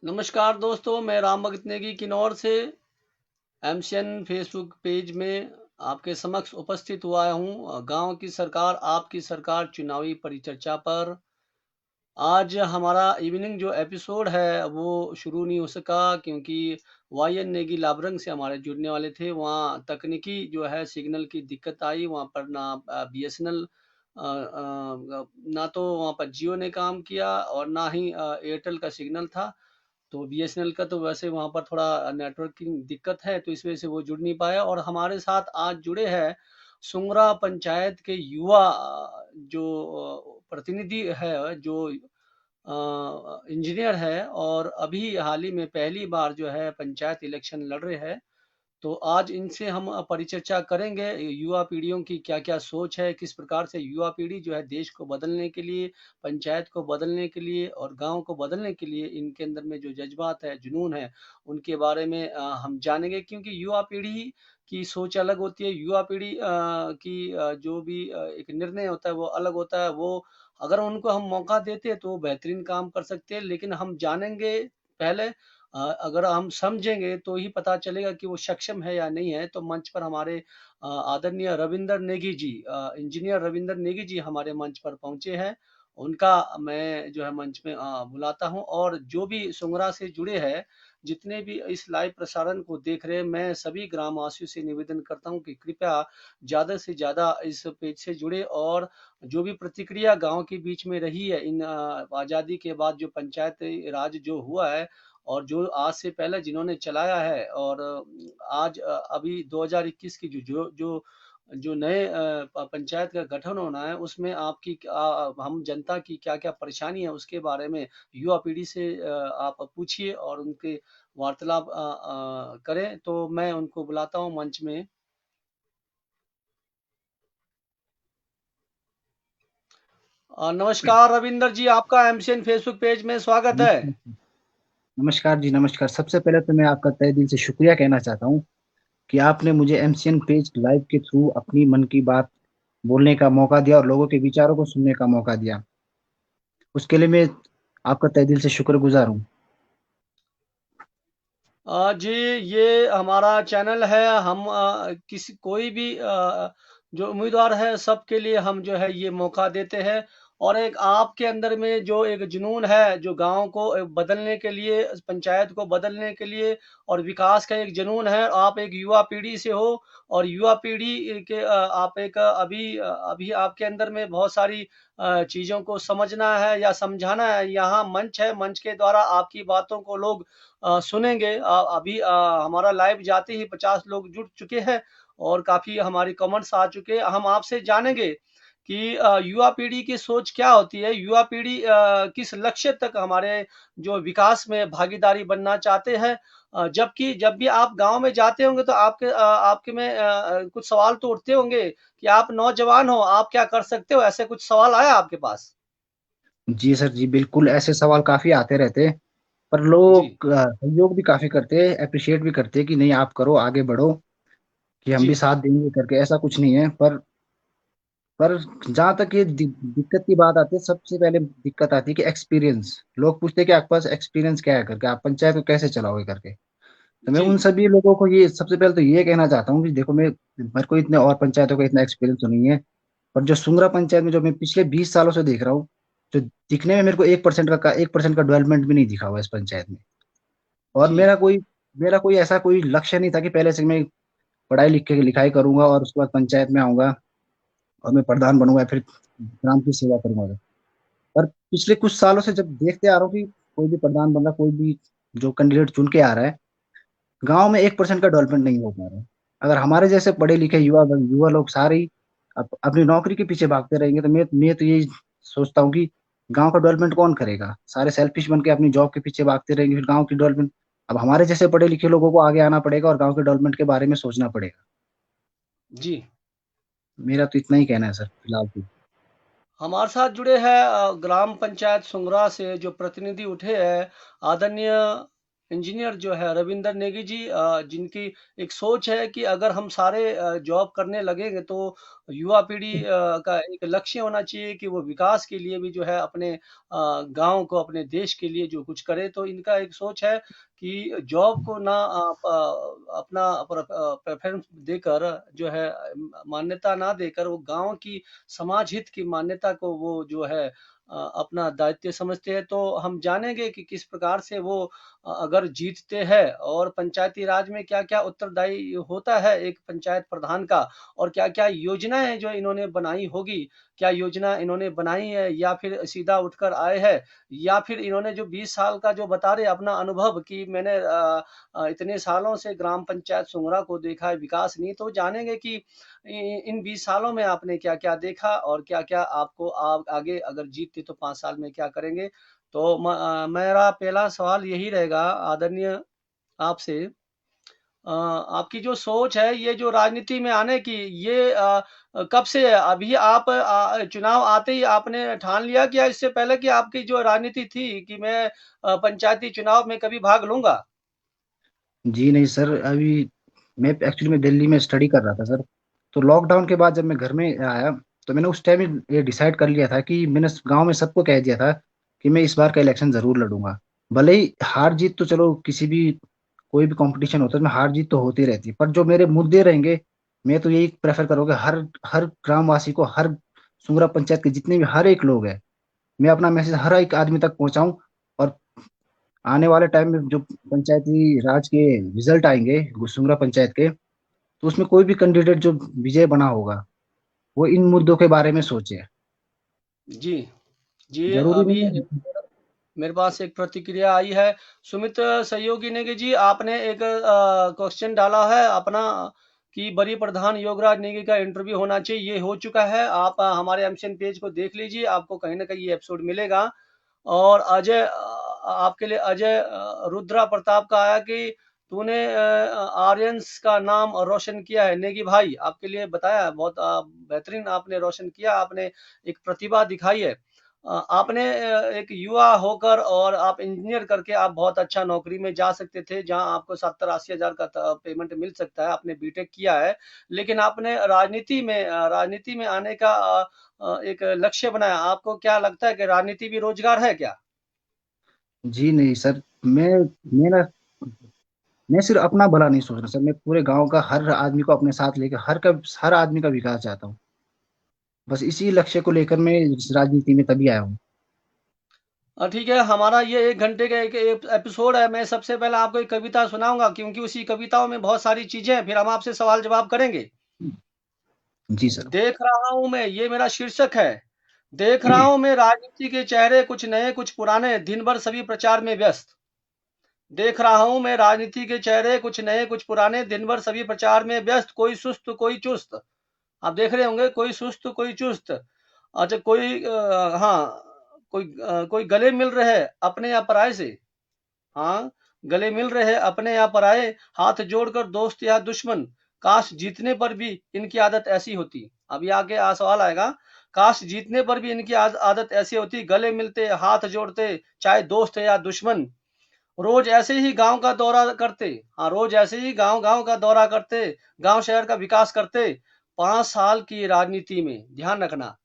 नमस्कार दोस्तों, मैं राम भगत नेगी किन्नौर से एमसीएन फेसबुक पेज में आपके समक्ष उपस्थित हुआ हूँ। गांव की सरकार आपकी सरकार चुनावी परिचर्चा पर आज हमारा इवनिंग जो एपिसोड है वो शुरू नहीं हो सका क्योंकि वाईएन नेगी लाबरंग से हमारे जुड़ने वाले थे। वहाँ तकनीकी जो है सिग्नल की दिक्कत आई। वहाँ पर ना बीएसएनएल ना तो वहाँ पर जियो ने काम किया और ना ही एयरटेल का सिग्नल था। तो बीएसएनएल का तो वैसे वहाँ पर थोड़ा नेटवर्क की दिक्कत है, तो इस वजह से वो जुड़ नहीं पाया। और हमारे साथ आज जुड़े हैं सुंगरा पंचायत के युवा जो प्रतिनिधि है, जो इंजीनियर है और अभी हाल ही में पहली बार जो है पंचायत इलेक्शन लड़ रहे हैं। तो आज इनसे हम परिचर्चा करेंगे युवा पीढ़ियों की क्या-क्या सोच है, किस प्रकार से युवा पीढ़ी जो है देश को बदलने के लिए, पंचायत को बदलने के लिए और गाँव को बदलने के लिए इनके अंदर में जो जज़्बात है, जुनून है, उनके बारे में हम जानेंगे क्योंकि युवा पीढ़ी की सोच अलग होती है। युवा पीढ़ी की जो भी एक निर्णय होता है वो अलग होता है। वो अगर उनको हम मौका देते हैं तो वो बेहतरीन काम कर सकते हैं, लेकिन हम जानेंगे पहले अगर हम समझेंगे तो ही पता चलेगा कि वो सक्षम है या नहीं है। तो मंच पर हमारे आदरणीय रविंदर नेगी जी, इंजीनियर रविंदर नेगी जी हमारे मंच पर पहुँचे हैं। उनका मैं जो है मंच में बुलाता हूँ और जो भी सुंगरा से जुड़े हैं, जितने भी इस लाइव प्रसारण को देख रहे हैं, मैं सभी ग्रामवासियों से निवेदन करता हूँ कि कृपया ज़्यादा से ज़्यादा इस पेज से जुड़े और जो भी प्रतिक्रिया गाँव के बीच में रही है इन आज़ादी के बाद जो पंचायत राज जो हुआ है और जो आज से पहले जिन्होंने चलाया है और आज अभी 2021 की जो जो जो जो नए पंचायत का गठन होना है उसमें आपकी हम जनता की क्या-क्या परेशानी है उसके बारे में युवा पीढ़ी से आप पूछिए और उनके वार्तालाप करें। तो मैं उनको बुलाता हूँ मंच में। नमस्कार रविंदर जी, आपका एमसीएन फेसबुक पेज में स्वागत है। नमस्कार। नमस्कार जी, नमस्कार। सबसे पहले तो मैं आपका तहे दिल से शुक्रिया कहना चाहता हूँ कि आपने मुझे एमसीएन पेज लाइव के थ्रू अपनी मन की बात बोलने का मौका दिया और लोगों के विचारों को सुनने का मौका दिया। उसके लिए मैं आपका तहे दिल से शुक्रगुजार हूँ। जी, ये हमारा चैनल है। हम किसी कोई भी जो उम्मीदवार है सबके लिए हम जो है ये मौका देते हैं और एक आपके अंदर में जो एक जुनून है, जो गाँव को बदलने के लिए, पंचायत को बदलने के लिए और विकास का एक जुनून है। आप एक युवा पीढ़ी से हो और युवा पीढ़ी के आप एक अभी आपके अंदर में बहुत सारी चीज़ों को समझना है या समझाना है। यहाँ मंच है, मंच के द्वारा आपकी बातों को लोग सुनेंगे। अभी हमारा लाइव जाते ही 50 लोग जुड़ चुके हैं और काफ़ी हमारे कमेंट्स आ चुके हैं। हम आपसे जानेंगे कि युवा पीढ़ी की सोच क्या होती है? युवा पीढ़ी किस लक्ष्य तक हमारे जो विकास में भागीदारी बनना चाहते हैं? जबकि जब भी आप गाँव में जाते होंगे तो आपके में कुछ सवाल तो उठते होंगे कि आप नौजवान हो, आप क्या कर सकते हो? ऐसे कुछ सवाल आया आपके पास? जी सर, जी बिल्कुल, ऐसे सवाल काफ़ी आते रहते हैं, पर जी, लोग सहयोग भी काफ़ी करते हैं, एप्रिशिएट भी करते हैं कि नहीं आप करो, आगे बढ़ो, कि हम भी जी, साथ देंगे करके। ऐसा कुछ नहीं है, पर जहां तक ये दिक्कत की बात आती है, सबसे पहले दिक्कत आती है कि एक्सपीरियंस। लोग पूछते हैं कि आपके पास एक्सपीरियंस क्या है करके, आप पंचायत को कैसे चलाओगे करके। तो मैं जी, उन सभी लोगों को ये सबसे पहले तो ये कहना चाहता हूँ कि देखो, मैं मेरे को इतने और पंचायतों का इतना एक्सपीरियंस तो नहीं है, पर जो सुंगरा पंचायत में जो मैं पिछले 20 सालों से देख रहा हूँ, जो दिखने में मेरे को 1% का डेवलपमेंट भी नहीं दिखा हुआ इस पंचायत में। और जी, मेरा कोई ऐसा कोई लक्ष्य नहीं था कि पहले से मैं पढ़ाई लिखाई करूंगा और उसके बाद पंचायत में आऊंगा और मैं प्रधान बनूंगा, फिर ग्राम की सेवा करूंगा। पर पिछले कुछ सालों से जब देखते आ रहा हूँ कि कोई भी प्रधान बन रहा, कोई भी जो कैंडिडेट चुन के आ रहा है, गांव में 1% का डेवलपमेंट नहीं हो पा रहा है। अगर हमारे जैसे पढ़े लिखे युवा युवा लोग सारे ही अपनी नौकरी के पीछे भागते रहेंगे, तो मैं तो यही सोचता हूँ कि गांव का डेवलपमेंट कौन करेगा। सारे सेल्फिश बन के अपनी जॉब के पीछे भागते रहेंगे, फिर गांव की डेवलपमेंट। अब हमारे जैसे पढ़े लिखे लोगों को आगे आना पड़ेगा और गांव के डेवलपमेंट के बारे में सोचना पड़ेगा। जी। मेरा तो इतना ही कहना है सर, फिलहाल तो। हमारे साथ जुड़े हैं ग्राम पंचायत सुंगरा से जो प्रतिनिधि उठे हैं, आदरणीय इंजीनियर जो है रविंदर नेगी जी, जिनकी एक सोच है कि अगर हम सारे जॉब करने लगेंगे तो युवा पीढ़ी का एक लक्ष्य होना चाहिए कि वो विकास के लिए भी जो है अपने गांव को, अपने देश के लिए जो कुछ करे। तो इनका एक सोच है कि जॉब को ना अपना प्रेफरेंस देकर जो है, मान्यता ना देकर, वो गांव की समाज हित की मान्यता को वो जो है अपना दायित्व समझते हैं। तो हम जानेंगे कि किस प्रकार से वो अगर जीतते हैं और पंचायती राज में क्या-क्या उत्तरदायी होता है एक पंचायत प्रधान का, और क्या-क्या योजनाएँ जो इन्होंने बनाई होगी, क्या योजना इन्होंने बनाई है या फिर सीधा उठकर आए हैं, या फिर इन्होंने जो 20 साल का जो बता रहे अपना अनुभव कि मैंने इतने सालों से ग्राम पंचायत सुंगरा को देखा है, विकास नहीं। तो जानेंगे कि इन 20 सालों में आपने क्या-क्या देखा और क्या-क्या आपको आगे अगर जीतते तो 5 साल में क्या करेंगे? तो मेरा पहला सवाल यही रहेगा आदरणीय आपसे, आपकी जो सोच है ये जो राजनीति में आने की, ये कब से है? अभी आप चुनाव आते ही आपने ठान लिया कि या इससे पहले कि आपकी जो राजनीति थी कि मैं पंचायती चुनाव में कभी भाग लूँगा? जी नहीं सर, अभी मैं एक्चुअली मैं दिल्ली में स्टडी कर रहा था सर। तो लॉकडाउन के बाद जब मैं घर में आया, तो मैंने उस टाइम ही ये डिसाइड कर लिया था कि मैंने गांव में सबको कह दिया था कि मैं इस बार का इलेक्शन जरूर लड़ूंगा। भले ही हार जीत तो चलो किसी भी कोई भी कंपटीशन होता है, उसमें हार जीत तो होती रहती है, पर जो मेरे मुद्दे रहेंगे, मैं तो यही प्रेफर करूंगा, हर हर ग्रामवासी को, हर सुंगरा पंचायत के जितने भी हर एक लोग हैं, मैं अपना मैसेज हर एक आदमी तक पहुंचाऊं। और आने वाले टाइम में जो पंचायती राज के रिजल्ट आएंगे सुंगरा पंचायत के, तो उसमें कोई भी कैंडिडेट जो विजय बना होगा, वो इन मुद्दों के बारे में सोचे। जी। जी, जरूरी अभी नहीं है। मेरे पास एक प्रतिक्रिया आई है। सुमित सहयोगी नेगी जी, आपने एक क्वेश्चन डाला है अपना कि बड़ी प्रधान योगराज नेगी का इंटरव्यू होना चाहिए। ये हो चुका है। आप हमारे एमसीएन पेज को देख लीजिए, आपको कहीं न कहीं ये एपिसोड मिलेगा। और अजय, आपके लिए अजय रुद्रा प्रताप का आया कि तूने आर्यंस का नाम रोशन किया है। नेगी भाई, आपके लिए बताया है, बहुत बेहतरीन आपने रोशन किया, आपने एक प्रतिभा दिखाई है। आपने एक युवा होकर और आप इंजीनियर करके आप बहुत अच्छा नौकरी में जा सकते थे, जहां आपको 70-80 हज़ार का पेमेंट मिल सकता है। आपने बीटेक किया है, लेकिन आपने राजनीति में आने का एक लक्ष्य बनाया। आपको क्या लगता है कि राजनीति भी रोजगार है क्या? जी नहीं सर, मेरा मैं सिर्फ अपना भला नहीं सोच रहा सर, मैं पूरे गांव का हर आदमी को अपने साथ लेकर हर आदमी का विकास चाहता हूँ। बस इसी लक्ष्य को लेकर मैं इस राजनीति में तभी आया हूँ। ठीक है, हमारा ये 1 घंटे का एक एपिसोड है। मैं सबसे पहले आपको एक कविता सुनाऊंगा, क्योंकि उसी कविताओं में बहुत सारी चीजें हैं, फिर हम आपसे सवाल जवाब करेंगे। जी सर। देख रहा हूं मैं, ये मेरा शीर्षक है। देख रहा हूं मैं राजनीति के चेहरे, कुछ नए कुछ पुराने, दिन भर सभी प्रचार में व्यस्त। देख रहा हूं मैं राजनीति के चेहरे, कुछ नए कुछ पुराने, दिन भर सभी प्रचार में व्यस्त। कोई सुस्त कोई चुस्त। आप देख रहे होंगे, कोई सुस्त कोई चुस्त। अच्छा, हाँ, कोई गले मिल रहे अपने या पराये से। हाँ, गले मिल रहे अपने या पराये, हाथ जोड़कर दोस्त या दुश्मन। काश जीतने पर भी इनकी आदत ऐसी होती। अभी आगे सवाल आएगा। काश जीतने पर भी इनकी आदत ऐसी होती, गले मिलते हाथ जोड़ते, चाहे दोस्त या दुश्मन। रोज ऐसे ही गांव का दौरा करते। हाँ, रोज ऐसे ही गांव गांव का दौरा करते, गांव शहर का विकास करते। 5 साल की राजनीति में ध्यान रखना,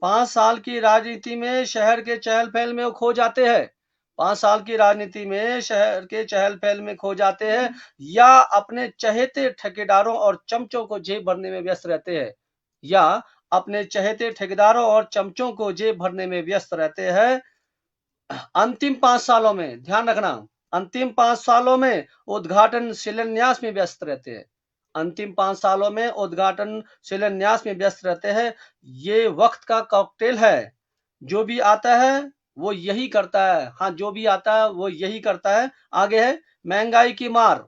5 साल की राजनीति में शहर के चहल पहल में वो खो जाते हैं। 5 साल की राजनीति में शहर के चहल पहल में खो जाते हैं, या अपने चहेते ठेकेदारों और चमचों को जेब भरने में व्यस्त रहते हैं, या अपने चहेते ठेकेदारों और चमचों को जेब भरने में व्यस्त रहते हैं। अंतिम 5 सालों में ध्यान रखना, अंतिम 5 सालों में उद्घाटन शिलान्यास में व्यस्त रहते हैं। अंतिम 5 सालों में उद्घाटन शिलान्यास में व्यस्त रहते हैं। ये वक्त का कॉकटेल है। जो भी आता है वो यही करता है। हाँ, जो भी आता है वो यही करता है। आगे है, महंगाई की मार,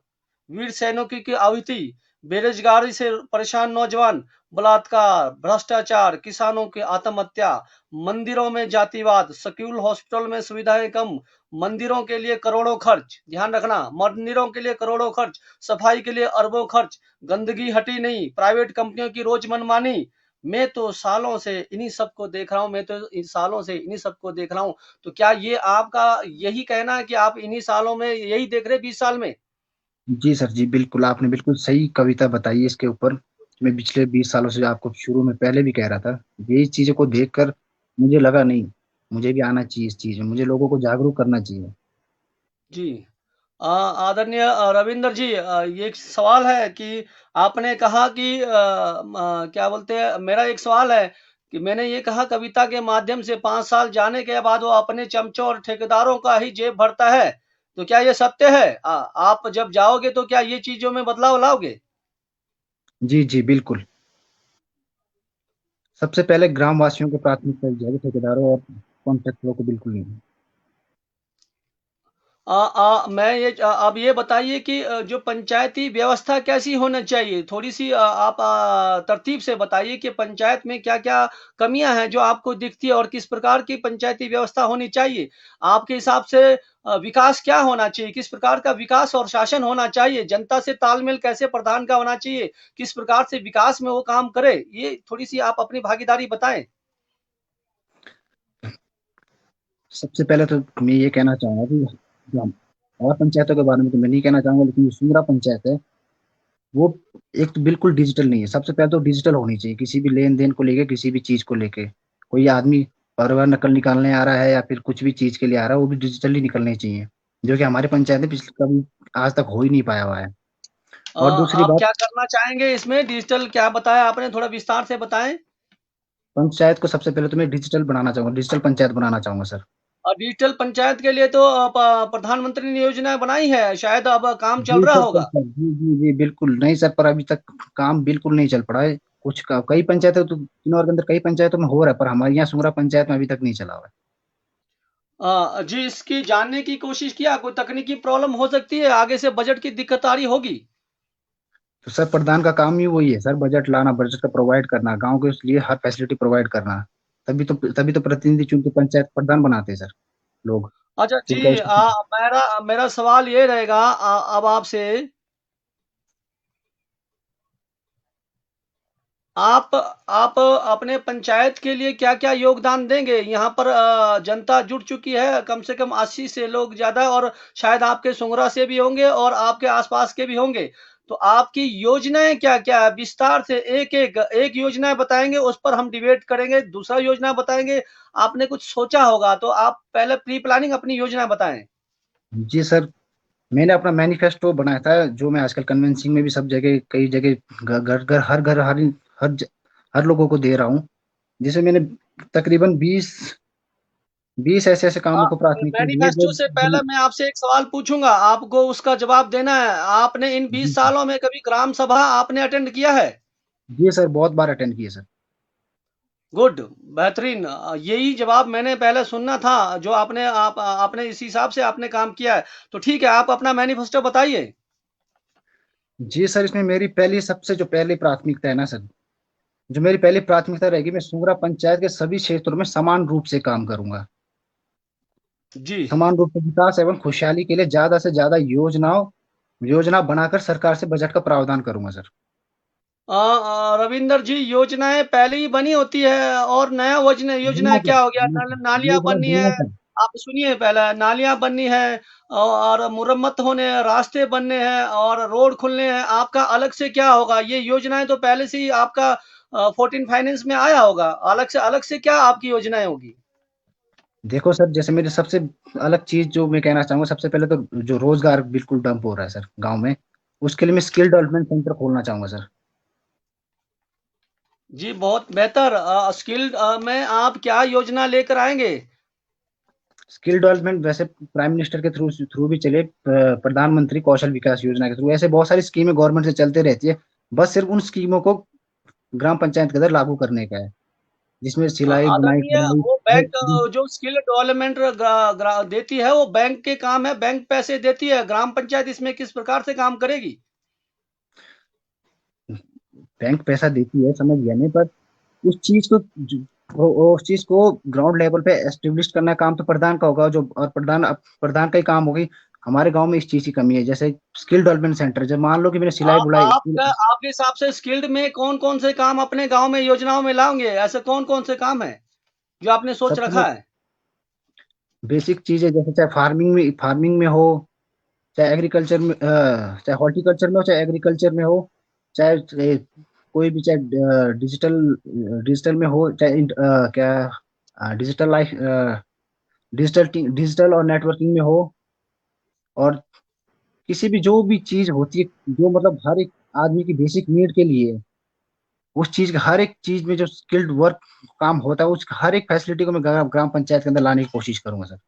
वीर सैनिकों की आहुति, बेरोजगारी से परेशान नौजवान, बलात्कार, भ्रष्टाचार, किसानों की आत्महत्या, मंदिरों में जातिवाद, स्कूल हॉस्पिटल में सुविधाएं कम, मंदिरों के लिए करोड़ों खर्च, ध्यान रखना, मंदिरों के लिए करोड़ों खर्च, सफाई के लिए अरबों खर्च, गंदगी हटी नहीं, प्राइवेट कंपनियों की रोज मनमानी, मैं तो सालों से इन्हीं सबको देख रहा हूँ, मैं तो इन सालों से इन्हीं सबको देख रहा हूँ। तो क्या ये आपका यही कहना है कि आप इन्हीं सालों में यही देख रहे हैं 20 साल में? जी सर जी, बिल्कुल आपने बिल्कुल सही कविता बताई है इसके ऊपर। मैं पिछले 20 सालों से आपको शुरू में पहले भी कह रहा था, यही चीजों को देखकर मुझे लगा नहीं, मुझे भी आना चाहिए इस चीज में, मुझे लोगों को जागरूक करना चाहिए। जी। आदरणीय रविंद्र जी, ये एक सवाल है कि आपने कहा कि क्या बोलते हैं, मेरा एक सवाल है कि मैंने ये कहा कविता के माध्यम से 5 साल जाने के बाद वो अपने चमचों और ठेकेदारों का ही जेब भरता है। तो क्या ये सत्य है? आप जब जाओगे तो क्या ये चीज़ों में बदलाव लाओगे? जी जी बिल्कुल। सबसे पहले ग्राम वासियों को प्राथमिकता दी जाएगी, ठेकेदारों और कॉन्ट्रैक्टरों को बिल्कुल नहीं। मैं ये अब ये बताइए कि जो पंचायती व्यवस्था कैसी होना चाहिए? थोड़ी-सी आप तरतीब से बताइए कि पंचायत में क्या-क्या कमियाँ हैं जो आपको दिखती है और किस प्रकार की पंचायती व्यवस्था होनी चाहिए? आपके हिसाब से विकास क्या होना चाहिए? किस प्रकार का विकास और शासन होना चाहिए? जनता से तालमेल कैसे प्रधान का होना चाहिए? किस प्रकार से विकास में वो काम करे? ये थोड़ी-सी आप अपनी भागीदारी बताएँ। सबसे पहले तो मैं ये कहना चाहूंगा कि जो और पंचायतों के बारे में तो मैं नहीं कहना चाहूंगा, लेकिन जो सुंदरा पंचायत है वो एक तो बिल्कुल डिजिटल नहीं है। सबसे पहले तो डिजिटल होनी चाहिए, किसी भी लेन देन को लेके, किसी भी चीज को लेके। कोई आदमी परिवार नकल निकालने आ रहा है या फिर कुछ भी चीज के लिए आ रहा है, वो भी डिजिटली निकलनी चाहिए, जो कि हमारे पंचायत में पिछले कभी आज तक हो ही नहीं पाया हुआ है। और दूसरी आप बात, क्या करना चाहेंगे इसमें? डिजिटल क्या बताया आपने? थोड़ा विस्तार से बताएँ। पंचायत को सबसे पहले तो मैं डिजिटल बनाना चाहूंगा, डिजिटल पंचायत बनाना चाहूंगा सर। और डिजिटल पंचायत के लिए तो प्रधानमंत्री ने योजना बनाई है, शायद अब काम चल जी रहा सर सर होगा। सर, जी जी जी बिल्कुल नहीं सर, पर अभी तक काम बिल्कुल नहीं चल पड़ा है। कई पंचायतों तो किन्नौर के अंदर कई पंचायतों में हो रहा है, पर हमारे यहाँ सुंगरा पंचायत में अभी तक नहीं चला हुआ है। जी, इसकी जानने की कोशिश किया, कोई तकनीकी प्रॉब्लम हो सकती है, आगे से बजट की दिक्कत आ रही होगी। तो सर प्रधान का काम ही वही है सर, बजट लाना, बजट का प्रोवाइड करना, गांव के लिए हर फैसिलिटी प्रोवाइड करना। तभी तो प्रतिनिधि चुन के पंचायत प्रधान बनाते हैं सर लोग। अच्छा फिर जी, क्या उसको। मेरा मेरा सवाल ये रहेगा अब आपसे, आप अपने पंचायत के लिए क्या-क्या योगदान देंगे? यहाँ पर जनता जुट चुकी है, कम से कम 80 से लोग ज़्यादा, और शायद आपके सुंगरा से भी होंगे और आपके आस-पास के भी होंगे। तो आपकी योजनाएँ क्या-क्या है? विस्तार से एक-एक एक एक योजना बताएँगे, उस पर हम डिबेट करेंगे, दूसरा योजना बताएँगे। आपने कुछ सोचा होगा, तो आप पहले प्री प्लानिंग अपनी योजना बताएँ। जी सर, मैंने अपना मैनिफेस्टो बनाया था, जो मैं आजकल कन्वेंसिंग में भी सब जगह, कई जगह, घर घर हर हर लोगों को दे रहा हूँ, जिसमें मैंने तकरीबन 20 ऐसे ऐसे कामों को प्राथमिकता दी है जो मैनिफेस्टो से पहले मैं आपसे एक सवाल पूछूँगा, आपको उसका जवाब देना है। आपने इन 20 जी सालों में कभी ग्राम सभा आपने अटेंड किया है? जी सर, बहुत बार अटेंड किए सर। गुड, बेहतरीन। यही जवाब मैंने पहले सुनना था, जो आपने इस हिसाब से आपने काम किया है। तो ठीक है, आप अपना मैनिफेस्टो बताइए। जी सर, इसमें मेरी पहली, सबसे जो पहली प्राथमिकता है ना सर, जो मेरी पहली प्राथमिकता रहेगी, मैं सुंगरा पंचायत के सभी क्षेत्रों में समान रूप से काम करूंगा। जी। समान रूप से विकास एवं खुशहाली के लिए ज्यादा से ज्यादा योजना बनाकर सरकार से बजट का प्रावधान करूंगा सर। रविंदर जी, योजनाएँ पहले ही बनी होती है और नया योजनाएँ क्या हो गया? नालियाँ योजना बननी है, बनना सर। आप सुनिए पहले, नालियाँ बननी है और मुरम्मत होने हैं, रास्ते बनने हैं और रोड खुलने हैं। आपका अलग से क्या होगा? ये योजनाएँ तो पहले से ही आपका 14 फाइनेंस में आया होगा। अलग से क्या आपकी योजनाएँ होगी? देखो सर, जैसे मेरी सबसे अलग चीज जो मैं कहना चाहूंगा, सबसे पहले तो जो रोजगार बिल्कुल डंप हो रहा है सर गांव में, उसके लिए मैं स्किल डेवलपमेंट सेंटर खोलना चाहूंगा सर। जी, बहुत बेहतर। स्किल में आप क्या योजना लेकर आएँगे? स्किल डेवलपमेंट वैसे प्राइम मिनिस्टर के थ्रू थ्रू भी चले, प्रधानमंत्री कौशल विकास योजना के थ्रू, ऐसे बहुत सारी स्कीमें गवर्नमेंट से चलते रहती है। बस सिर्फ उन स्कीमों को ग्राम पंचायत के अंदर लागू करने का है, जिसमें सिलाई बुनाई आदरणीय, कढ़ाई वो बैंक हर- जो स्किल डेवलपमेंट देती है, वो बैंक के काम है, बैंक पैसे देती है। ग्राम पंचायत इसमें किस प्रकार से काम करेगी? बैंक पैसा देती है, समझ गया नहीं, पर उस चीज को उस चीज को ग्राउंड लेवल पे एस्टेब्लिश करना काम तो प्रधान का होगा, जो और प्रधान का ही काम होगी हमारे गांव में इस चीज की कमी है। जैसे स्किल डेवलपमेंट सेंटर, जब मान लो कि मैंने सिलाई आप बुनाई आपका आपके हिसाब से स्किल्ड में कौन-कौन से काम अपने गाँव में योजनाओं में लाओगे? ऐसे कौन-कौन से काम हैं, जो आपने सोच सबसे रखा है? बेसिक चीज है, जैसे चाहे फार्मिंग में हो, चाहे एग्रीकल्चर में चाहे हॉर्टिकल्चर में हो, चाहे एग्रीकल्चर में हो, चाहे कोई भी, चाहे डिजिटल डिजिटल में हो, चाहे क्या डिजिटल लाइफ डिजिटल और नेटवर्किंग में हो, और किसी भी जो भी चीज होती है जो मतलब हर एक आदमी की बेसिक नीड के लिए है, उस चीज का हर एक चीज में जो स्किल्ड वर्क काम होता है, उस हर एक फैसिलिटी को मैं ग्राम पंचायत के अंदर लाने की कोशिश करूंगा सर।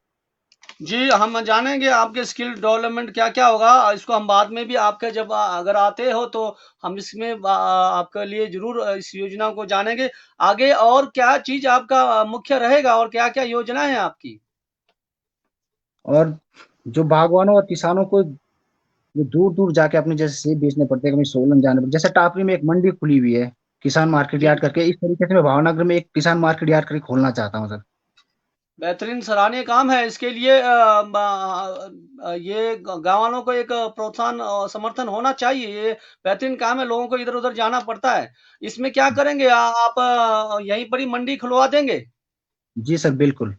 जी, हम जानेंगे आपके स्किल डेवलपमेंट क्या-क्या होगा। इसको हम बाद में भी आपके जब अगर आते हो तो हम इसमें आपके लिए ज़रूर इस योजना को जानेंगे। आगे और क्या चीज़ आपका मुख्य रहेगा और क्या-क्या योजना है आपकी? और जो बागवानों और किसानों को जो दूर दूर जाके अपने जैसे सेब बेचने पड़ते हैं, कभी सोलन जाने पड़ते, जैसे टापरी में एक मंडी खुली हुई है किसान मार्केट जी, यार्ड करके, इस तरीके से मैं भावनगर में एक किसान मार्केट यार्ड करके खोलना चाहता हूँ सर। बेहतरीन सराहनीय काम है। इसके लिए ये गाँव वालों को एक प्रोत्साहन समर्थन होना चाहिए। ये बेहतरीन काम है, लोगों को इधर-उधर जाना पड़ता है। इसमें क्या करेंगे आप यहीं पर ही मंडी खुलवा देंगे? जी सर बिल्कुल।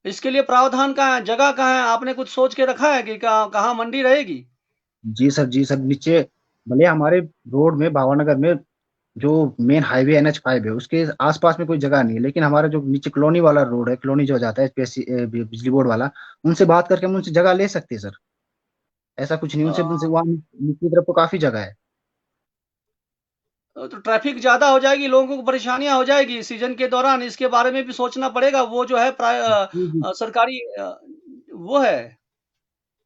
इसके लिए प्रावधान कहाँ है? जगह कहाँ है? आपने कुछ सोच के रखा है कि कहाँ मंडी रहेगी? जी सर, जी सर, नीचे भले हमारे रोड में भावनगर में जो मेन हाईवे NH 5 है उसके आसपास में कोई जगह नहीं है, लेकिन हमारा जो नीचे कॉलोनी वाला रोड है, कॉलोनी जो जाता है बिजली बोर्ड वाला, उनसे बात करके हम उनसे जगह ले सकते हैं सर। ऐसा कुछ नहीं, अ, उनसे उनसे वहाँ नीचे की तरफ तो काफी जगह है। तो ट्रैफ़िक ज़्यादा हो जाएगी, लोगों को परेशानियाँ हो जाएगी सीज़न के दौरान, इसके बारे में भी सोचना पड़ेगा। वो जो है जी जी। सरकारी वो है।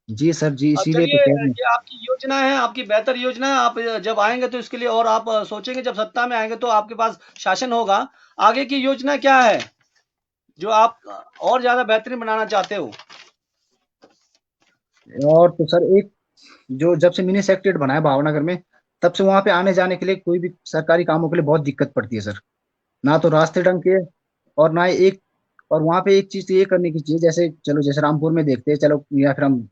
जी सर जी, इसीलिए तो चलिए कह रहे हैं। ये आपकी योजना है, आपकी बेहतर योजना है। आप जब आएँगे तो इसके लिए और आप सोचेंगे, जब सत्ता में आएँगे तो आपके पास शासन होगा। आगे की योजना क्या है, जो आप और ज़्यादा बेहतरीन बनाना चाहते हो? और तो सर एक, जो जब से मिनी सेक्रेटेरिएट बना है भावनगर में, तब से वहां पे आने जाने के लिए कोई भी सरकारी कामों के लिए बहुत दिक्कत पड़ती है सर। ना तो रास्ते ढंग के, और ना ही एक, और वहां पे एक चीज तो ये करने की चाहिए, जैसे चलो जैसे रामपुर में देखते हैं, चलो या फिर हम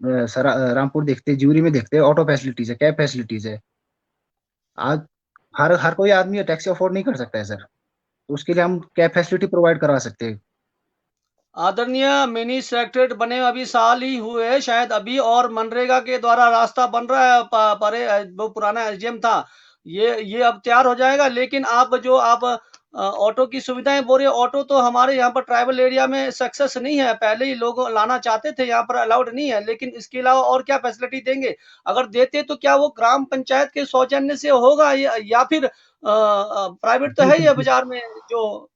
रामपुर देखते हैं, ज्यूरी में देखते हैं, ऑटो फैसिलिटीज है, कैब फैसिलिटीज है। आज हर हर कोई आदमी टैक्सी अफोर्ड नहीं कर सकता है सर, तो उसके लिए हम कैब फैसिलिटी प्रोवाइड करवा सकते हैं। आदरणीय मिनी सेक्रेटरीट बने अभी साल ही हुए हैं शायद अभी, और मनरेगा के द्वारा रास्ता बन रहा है परे वो पुराना एसडीएम था, ये अब तैयार हो जाएगा। लेकिन आप ऑटो की सुविधाएं बोल रहे हो, ऑटो तो हमारे यहाँ पर ट्राइबल एरिया में सक्सेस नहीं है। पहले ही लोग लाना चाहते थे, यहाँ पर अलाउड नहीं है। लेकिन इसके अलावा और क्या फैसिलिटी देंगे? अगर देते तो क्या वो ग्राम पंचायत के सौजन्य से होगा, या फिर प्राइवेट तो जी है सर ही जी। बाजार में जो,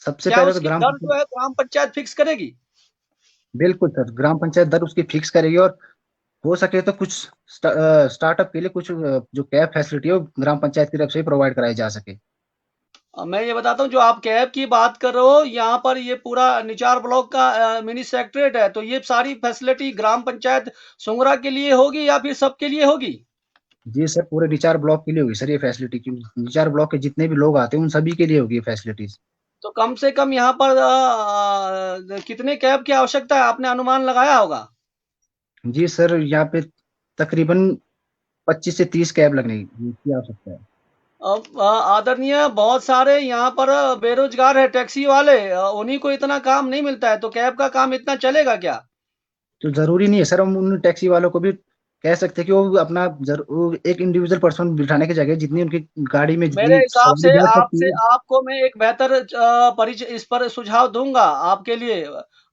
सबसे क्या पहले तो उसकी ग्राम दर पंचायत, जो है ग्राम पंचायत फिक्स करेगी? बिल्कुल सर, ग्राम पंचायत दर उसकी फिक्स करेगी, और हो सके तो कुछ स्टार्टअप के लिए कुछ जो कैब फैसिलिटी है वो ग्राम पंचायत की तरफ से प्रोवाइड कराई जा सके। मैं ये बताता हूँ, जो आप कैब की बात कर रहे हो, यहाँ पर ये पूरा निचार ब्लॉक का मिनी सेक्रेटरीट है, तो ये सारी फैसिलिटी ग्राम पंचायत सुंगरा के लिए होगी या फिर सबके लिए होगी? जी सर, पूरे निचार ब्लॉक के लिए होगी सर ये फैसिलिटी, क्योंकि निचार ब्लॉक के जितने भी लोग आते हैं उन सभी के लिए होगी ये फैसिलिटीज। तो कम से कम यहाँ पर कितने कैब की आवश्यकता है, आपने अनुमान लगाया होगा? जी सर, यहाँ पे तकरीबन 25 से 30 कैब लगने की आवश्यकता है। आदरणीय बहुत सारे यहाँ पर बेरोजगार है टैक्सी वाले, उन्हीं को इतना काम नहीं मिलता है, तो कैब का काम इतना चलेगा क्या? तो जरूरी नहीं है सर, हम उन टैक्सी वालों को भी कह सकते हैं कि वो अपना वो एक इंडिविजुअल पर्सन बिठाने की जगह जितनी उनकी गाड़ी में मेरे जितनी हिसाब सवारी से बैठ सकती आपसे है। आपको मैं एक बेहतर परिचय इस पर सुझाव दूँगा आपके लिए।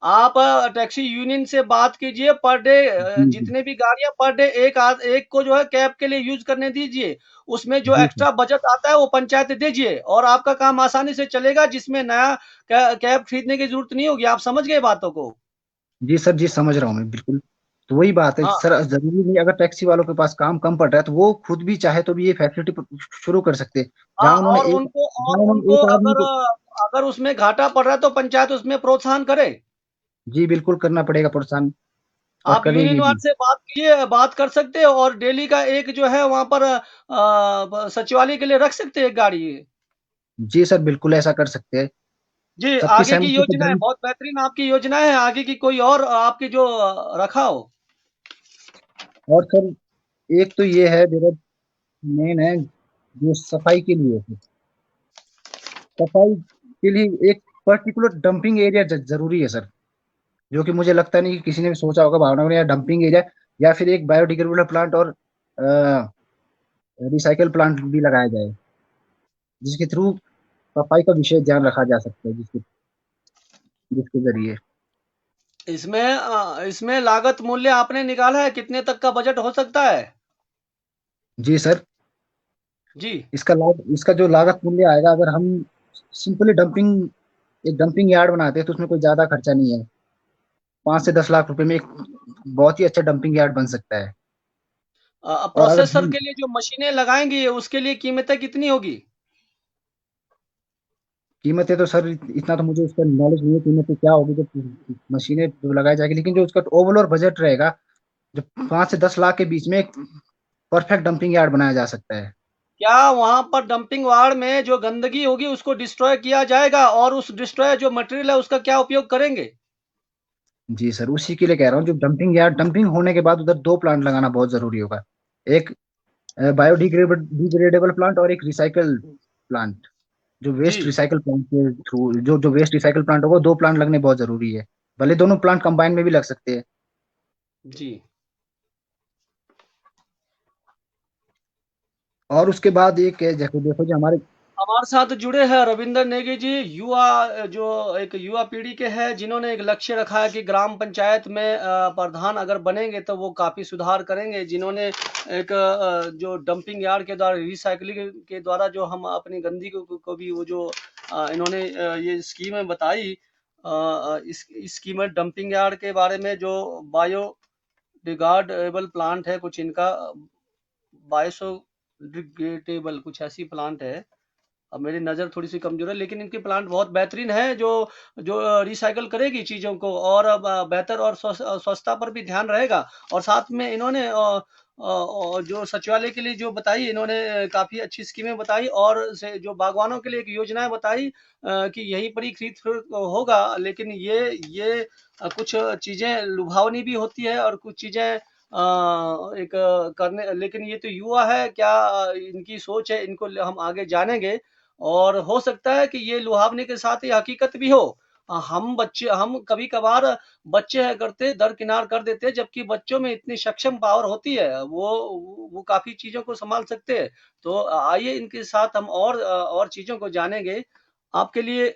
आप टैक्सी यूनियन से बात कीजिए, पर डे जी जी। जितने भी गाड़ियाँ पर डे एक को जो है कैब के लिए यूज़ करने दीजिए। उसमें जो जी सर। एक्स्ट्रा बचत आता है वो पंचायत दीजिए, और आपका काम आसानी से चलेगा, जिसमें नया कैब खरीदने की ज़रूरत नहीं होगी। आप समझ गए बातों को? जी सर जी, समझ रहा हूँ मैं बिल्कुल। तो वही बात है हाँ, सर, जरूरी नहीं अगर टैक्सी वालों के पास काम कम पड़ रहा है तो वो खुद भी चाहे तो भी ये फैसिलिटी शुरू कर सकते हैं। हाँ, और जहाँ उन्होंने उनको एक आदमी अगर को, अगर उसमें घाटा पड़ रहा है तो पंचायत उसमें प्रोत्साहन करे। जी बिल्कुल करना पड़ेगा प्रोत्साहन, और आप यूनियन करेगी वार्ड भी। से बात कीजिए, बात कर सकते हो, और डेली का एक जो है वहाँ पर सचिवालय के लिए रख सकते हैं एक गाड़ी। जी सर बिल्कुल ऐसा कर सकते हैं। जी, सबकी आगे की सहमति से योजना है, बनी। बहुत बेहतरीन आपकी योजना है, आगे की कोई और आपकी जो रखा हो? और सर एक तो ये है मेरा मेन है, जो सफाई के लिए है। सफाई के लिए एक पर्टिकुलर डंपिंग एरिया जरूरी है सर, जो कि मुझे लगता नहीं कि किसी ने भी सोचा होगा भावनगर में, या डंपिंग एरिया या फिर एक बायोडिग्रेडेबल प्लांट और रिसाइकल प्लांट भी लगाया जाए, जिसके थ्रू सफाई का विशेष ध्यान रखा जा सकता है, जिसके जिसके जरिए। इसमें लागत मूल्य आपने निकाला है, कितने तक का बजट हो सकता है? जी सर, जी। इसका जो लागत मूल्य आएगा, अगर हम सिंपली एक डंपिंग यार्ड बनाते हैं तो उसमें कोई ज्यादा खर्चा नहीं है। 5 से 10 लाख रुपए में एक बहुत ही अच्छा डंपिंग यार्ड बन सकता है। और अगर प्रोसेसर हम के लिए जो मशीनें लगाएंगी उसके लिए कीमतें कितनी होगी? कीमतें तो सर इतना तो मुझे उसका नॉलेज नहीं है, कीमतें क्या होगी जो मशीनें जो लगाई जाएगी, लेकिन जो उसका ओवरऑल बजट रहेगा, जो 5 से 10 लाख के बीच में एक परफेक्ट डंपिंग यार्ड बनाया जा सकता है। क्या वहां पर डंपिंग यार्ड में जो गंदगी होगी उसको डिस्ट्रॉय किया जाएगा, और उस डिस्ट्रॉय जो मटेरियल है उसका क्या उपयोग करेंगे? जी सर, उसी के लिए कह रहा हूँ, जो डंपिंग होने के बाद उधर 2 प्लांट लगाना बहुत जरूरी होगा। एक बायोडिग्रेडेबल प्लांट और एक रिसाइकल प्लांट। जो जी। वेस्ट रिसाइकल प्लांट के थ्रू जो जो वेस्ट रिसाइकल प्लांट होगा, 2 प्लांट लगने बहुत जरूरी है। भले दोनों प्लांट कंबाइन में भी लग सकते हैं। जी। और उसके बाद एक है, देखो देखो जो हमारे। हमारे साथ जुड़े हैं रविंदर नेगी जी, युवा, जो एक युवा पीढ़ी के हैं, जिन्होंने एक लक्ष्य रखा है कि ग्राम पंचायत में प्रधान अगर बनेंगे तो वो काफी सुधार करेंगे। जिन्होंने एक जो डंपिंग यार्ड के द्वारा, रिसाइकलिंग के द्वारा जो हम अपनी गंदगी को भी वो जो इन्होंने ये स्कीमें बताई, इस स्कीम में डंपिंग यार्ड के बारे में जो बायो डिग्रेडेबल प्लांट है कुछ इनका, बायोसो डिग्रेडेबल कुछ ऐसी प्लांट है। अब मेरी नज़र थोड़ी-सी कमज़ोर है, लेकिन इनकी प्लांट बहुत बेहतरीन है, जो जो रिसाइकिल करेगी चीज़ों को, और बेहतर और स्वच्छता पर भी ध्यान रहेगा। और साथ में इन्होंने जो सचिवालय के लिए जो बताई इन्होंने, काफ़ी अच्छी स्कीमें बताई, और से जो बागवानों के लिए एक योजनाएँ बताई, कि यहीं पर ही खरीद-फ़रोख्त होगा। लेकिन ये कुछ चीज़ें लुभावनी भी होती है, और कुछ चीज़ें एक करने, लेकिन ये तो युवा है, क्या इनकी सोच है, इनको हम आगे जानेंगे। और हो सकता है कि ये लुभावने के साथ ये हकीकत भी हो। हम कभी-कभार बच्चे है करते दरकिनार कर देते हैं, जबकि बच्चों में इतनी सक्षम पावर होती है, वो काफ़ी चीज़ों को सँभाल सकते हैं। तो आइए इनके साथ हम और चीज़ों को जानेंगे। आपके लिए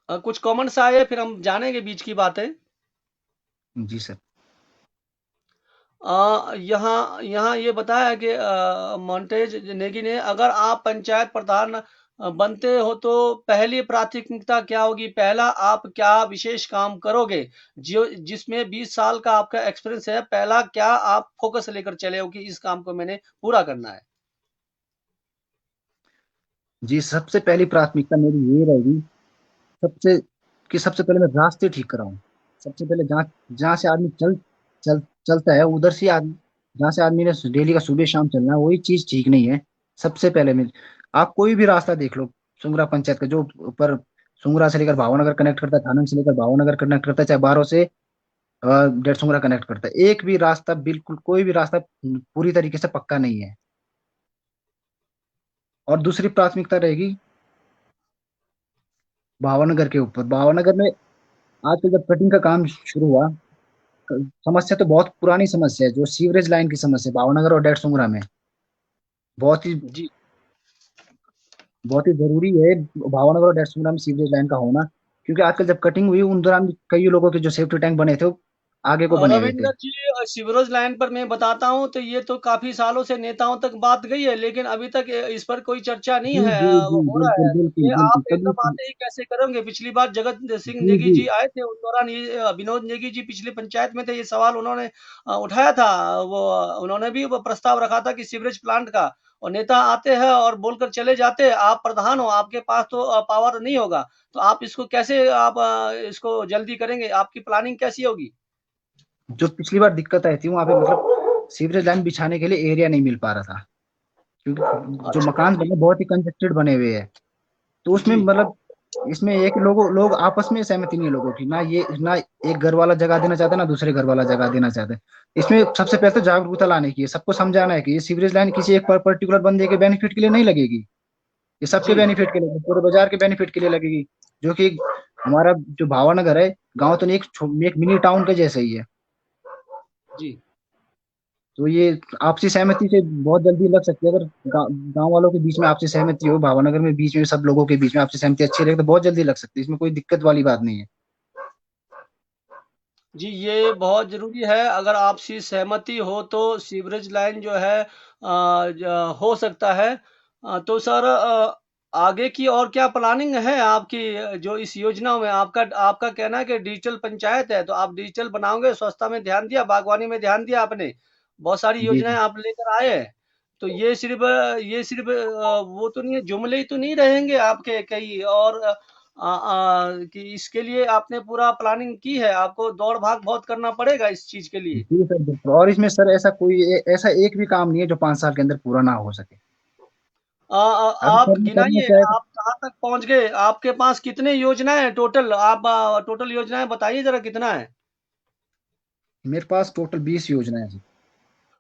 कुछ कमेंट्स आए, फिर हम जानेंगे बीच की बातें। जी सर। यहाँ यहाँ ये बताया है कि मोंटेज नेगी ने, अगर आप पंचायत प्रधान बनते हो तो पहली प्राथमिकता क्या होगी? पहला, आप क्या विशेष काम करोगे? जो जिसमें 20 साल का आपका एक्सपीरियंस है, पहला क्या आप फोकस लेकर चले हो कि इस काम को मैंने पूरा करना है? जी, सबसे पहली प्राथमिकता मेरी ये रहेगी, सबसे सबसे पहले मैं रास्ते ठीक कराऊं। सबसे पहले जहाँ जहाँ से आदमी चल चलता है, उधर से आदमी, जहाँ से आदमी ने डेली का सुबह शाम चलना है, वही चीज ठीक नहीं है। सबसे पहले मैं, आप कोई भी रास्ता देख लो, सुंगरा पंचायत का जो ऊपर सुंगरा से लेकर भावनगर कनेक्ट करता है, थाना से लेकर भावनगर कनेक्ट करता है, चाहे बारह से डेढ़ सुंगरा कनेक्ट करता है, एक भी रास्ता, बिल्कुल कोई भी रास्ता पूरी तरीके से पक्का नहीं है। और दूसरी प्राथमिकता रहेगी भावनगर के ऊपर। भावनगर में आजकल जब कटिंग का काम शुरू हुआ, समस्या तो बहुत पुरानी समस्या है, जो सीवरेज लाइन की समस्या है भावनगर और डेढ़ में, बहुत ही जी। बहुत ही जरूरी है भावनगर और डेढ़ में सीवरेज लाइन का होना। क्योंकि आजकल जब कटिंग हुई, उन दौरान कई लोगों के जो सेफ्टी टैंक बने थे, वो आगे को बने हुए थे। रविंदर जी, सीवरेज लाइन पर मैं बताता हूँ तो ये तो काफी सालों से नेताओं तक बात गई है, लेकिन अभी तक इस पर कोई चर्चा नहीं जी है, जी जी, हो रहा बिल्कुल है। बिल्कुल ये बिल्कुल आप तभी। एकदम आते ही कैसे करोगे? पिछली बार जगत सिंह जी नेगी जी जी आए थे, उस दौरान ये विनोद नेगी जी पिछली पंचायत में थे, ये सवाल उन्होंने उठाया था। वो उन्होंने भी वो प्रस्ताव रखा था कि सीवरेज प्लांट का, और नेता आते हैं और बोलकर चले जाते हैं। आप प्रधान हो, आपके पास तो पावर नहीं होगा, तो आप इसको कैसे, आप इसको जल्दी करेंगे? आपकी प्लानिंग कैसी होगी? जो पिछली बार दिक्कत आई थी, वहां पे मतलब सीवरेज लाइन बिछाने के लिए एरिया नहीं मिल पा रहा था। क्योंकि जो अच्छा मकान जी। बने बहुत ही कंजेस्टेड बने हुए हैं। तो उसमें जी मतलब इसमें एक लोग आपस में सहमति नहीं है लोगों की, ना एक घर वाला जगह देना चाहता है, ना दूसरे घर वाला जगह देना चाहता है। इसमें सबसे पहले तो जागरूकता लाने की है, सबको समझाना है कि ये सीवरेज लाइन किसी एक पर्टिकुलर बंदे के बेनिफिट के लिए नहीं लगेगी, ये सबके जी बेनिफिट के लिए, पूरे बाजार के बेनिफिट के लिए लगेगी। जो कि हमारा जो भावानगर है, गांव तो नहीं, एक मिनी टाउन के जैसे ही है। जी। तो ये आपसी सहमति से बहुत जल्दी लग सकती है, अगर गांव वालों के बीच में आपसी सहमति हो, भावनगर में बीच में सब लोगों के बीच में आपसी सहमति अच्छी रहे तो बहुत जल्दी लग सकती है, इसमें कोई दिक्कत वाली बात नहीं है। जी, ये बहुत ज़रूरी है। अगर आपसी सहमति हो तो सीवरेज लाइन जो है हो सकता है। तो सर आगे की और क्या प्लानिंग है आपकी, जो इस योजना में आपका आपका कहना है कि डिजिटल पंचायत है, तो आप डिजिटल बनाओगे, स्वच्छता में ध्यान दिया, बागवानी में ध्यान दिया आपने, बहुत सारी जी योजनाएँ आप लेकर आए हैं। तो ये सिर्फ़ वो तो नहीं है, जुमले ही तो नहीं रहेंगे आपके कई और कि इसके लिए आपने पूरा प्लानिंग की है, आपको दौड़-भाग बहुत करना पड़ेगा इस चीज़ के लिए। जी सर, बिल्कुल। और इसमें सर ऐसा एक भी काम नहीं है जो 5 साल के अंदर पूरा ना हो सके। अभी आप करना गिनाइए, क्या है, आप कहाँ तक पहुँच गए? आपके पास कितने योजनाएँ हैं टोटल? आप टोटल योजनाएँ बताइए ज़रा कितना है? मेरे पास टोटल 20 योजनाएं हैं सर।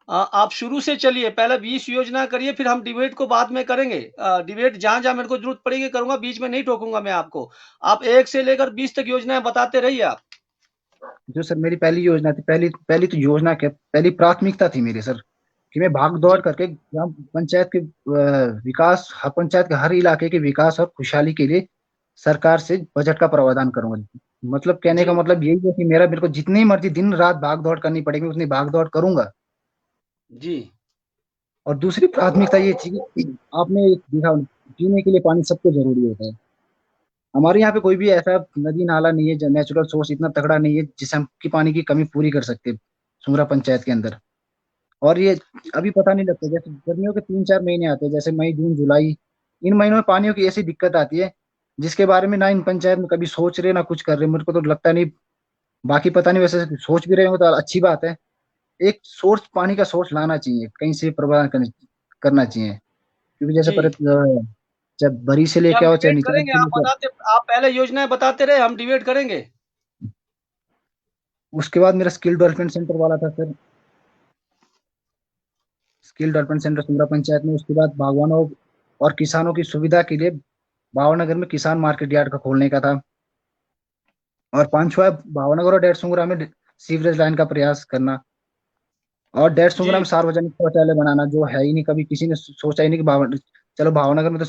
आप शुरू से चलिए, पहले 20 योजना करिए, फिर हम डिबेट को बाद में करेंगे। डिबेट जहाँ-जहाँ मेरे को ज़रूरत पड़ेगी करूँगा, बीच में नहीं टोकूँगा मैं आपको। आप 1 से लेकर 20 तक योजनाएँ बताते रहिए आप। जो सर मेरी पहली योजना थी, पहली पहली तो योजना क्या, पहली प्राथमिकता थी मेरी सर, कि मैं भाग दौड़ जी, करके ग्राम पंचायत के विकास, हर पंचायत के हर इलाके के विकास और खुशहाली के लिए सरकार से बजट का प्रावधान करूंगा। मतलब कहने का जी, मतलब यही है कि मेरे को जितनी मर्जी दिन रात भाग दौड़ करनी पड़ेगी, उतनी भाग दौड़ करूंगा। जी, और दूसरी प्राथमिकता ये थी कि आपने देखा, पीने के लिए पानी सबको जरूरी होता है। हमारे यहाँ पे कोई भी ऐसा नदी नाला नहीं है, नेचुरल सोर्स इतना तगड़ा नहीं है जिससे हम की पानी की कमी पूरी कर सकते सुमरा पंचायत के अंदर। और ये अभी पता नहीं लगता, जैसे गर्मियों के 3-4 महीने आते हैं, जैसे मई जून जुलाई, इन महीनों में पानियों की ऐसी दिक्कत आती है जिसके बारे में ना इन पंचायत में कभी सोच रहे ना कुछ कर रहे, मेरे को तो लगता नहीं। बाकी पता नहीं, वैसे सोच भी रहे हो तो अच्छी बात है। एक सोर्स, पानी का सोर्स लाना चाहिए, कहीं से प्रबंधन करना चाहिए। क्योंकि जैसे जी। पर चाहे बड़ी से ये लेके हम आओ चाहे डिबेट निचला करेंगे, से आप लेके आओ। बताते आप पहले योजनाएँ बताते रहे, हम डिबेट करेंगे। उसके बाद मेरा स्किल डेवलपमेंट सेंटर वाला था सर, स्किल डेवलपमेंट सेंटर सुंदरा पंचायत में। उसके बाद बागवानों और किसानों की सुविधा के लिए भावनगर में किसान मार्केट यार्ड का खोलने का था। और पांचवा, भावनगर और डेढ़ में सीवरेज लाइन का प्रयास करना। और डेढ़ जी, में सार्वजनिक शौचालय बनाना, जो है ही नहीं, कभी किसी ने सोचा ही नहीं कि चलो भावनगर में तो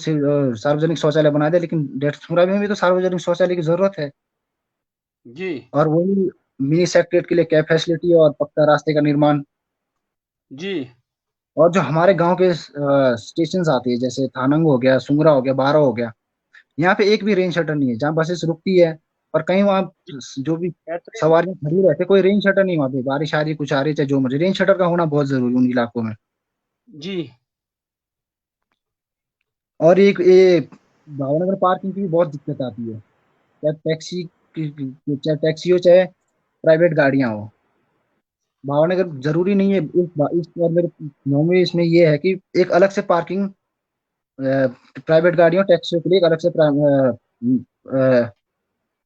सार्वजनिक शौचालय बना दे, लेकिन डेढ़ में भी तो सार्वजनिक शौचालय की जरूरत है। जी, और वही मिनी सेक्रेट के लिए कैब फैसिलिटी और पक्का रास्ते का निर्माण। जी, और जो हमारे गांव के स्टेशन आते हैं, जैसे थानंग हो गया, सुंगरा हो गया, बारा हो गया, यहाँ पे एक भी रेन शटर नहीं है। जहाँ बसेस रुकती है और कहीं वहाँ जी, जो भी बेहतरीन। सवारियां खड़ी रहते, कोई रेन शटर नहीं, वहाँ पे बारिश आ रही है, कुछ आ रही है, चाहे जो मर्जी, रेन शटर का होना बहुत जरूरी है उन इलाकों में। जी, और एक ये भावनगर पार्किंग की भी बहुत दिक्कत आती है, चाहे टैक्सी चाहे टैक्सी हो चाहे प्राइवेट गाड़ियां हो। भावनगर जरूरी नहीं है, इस बार मेरे गाँव में इसमें ये है कि एक अलग से पार्किंग, प्राइवेट गाड़ियों टैक्सियों के लिए एक अलग से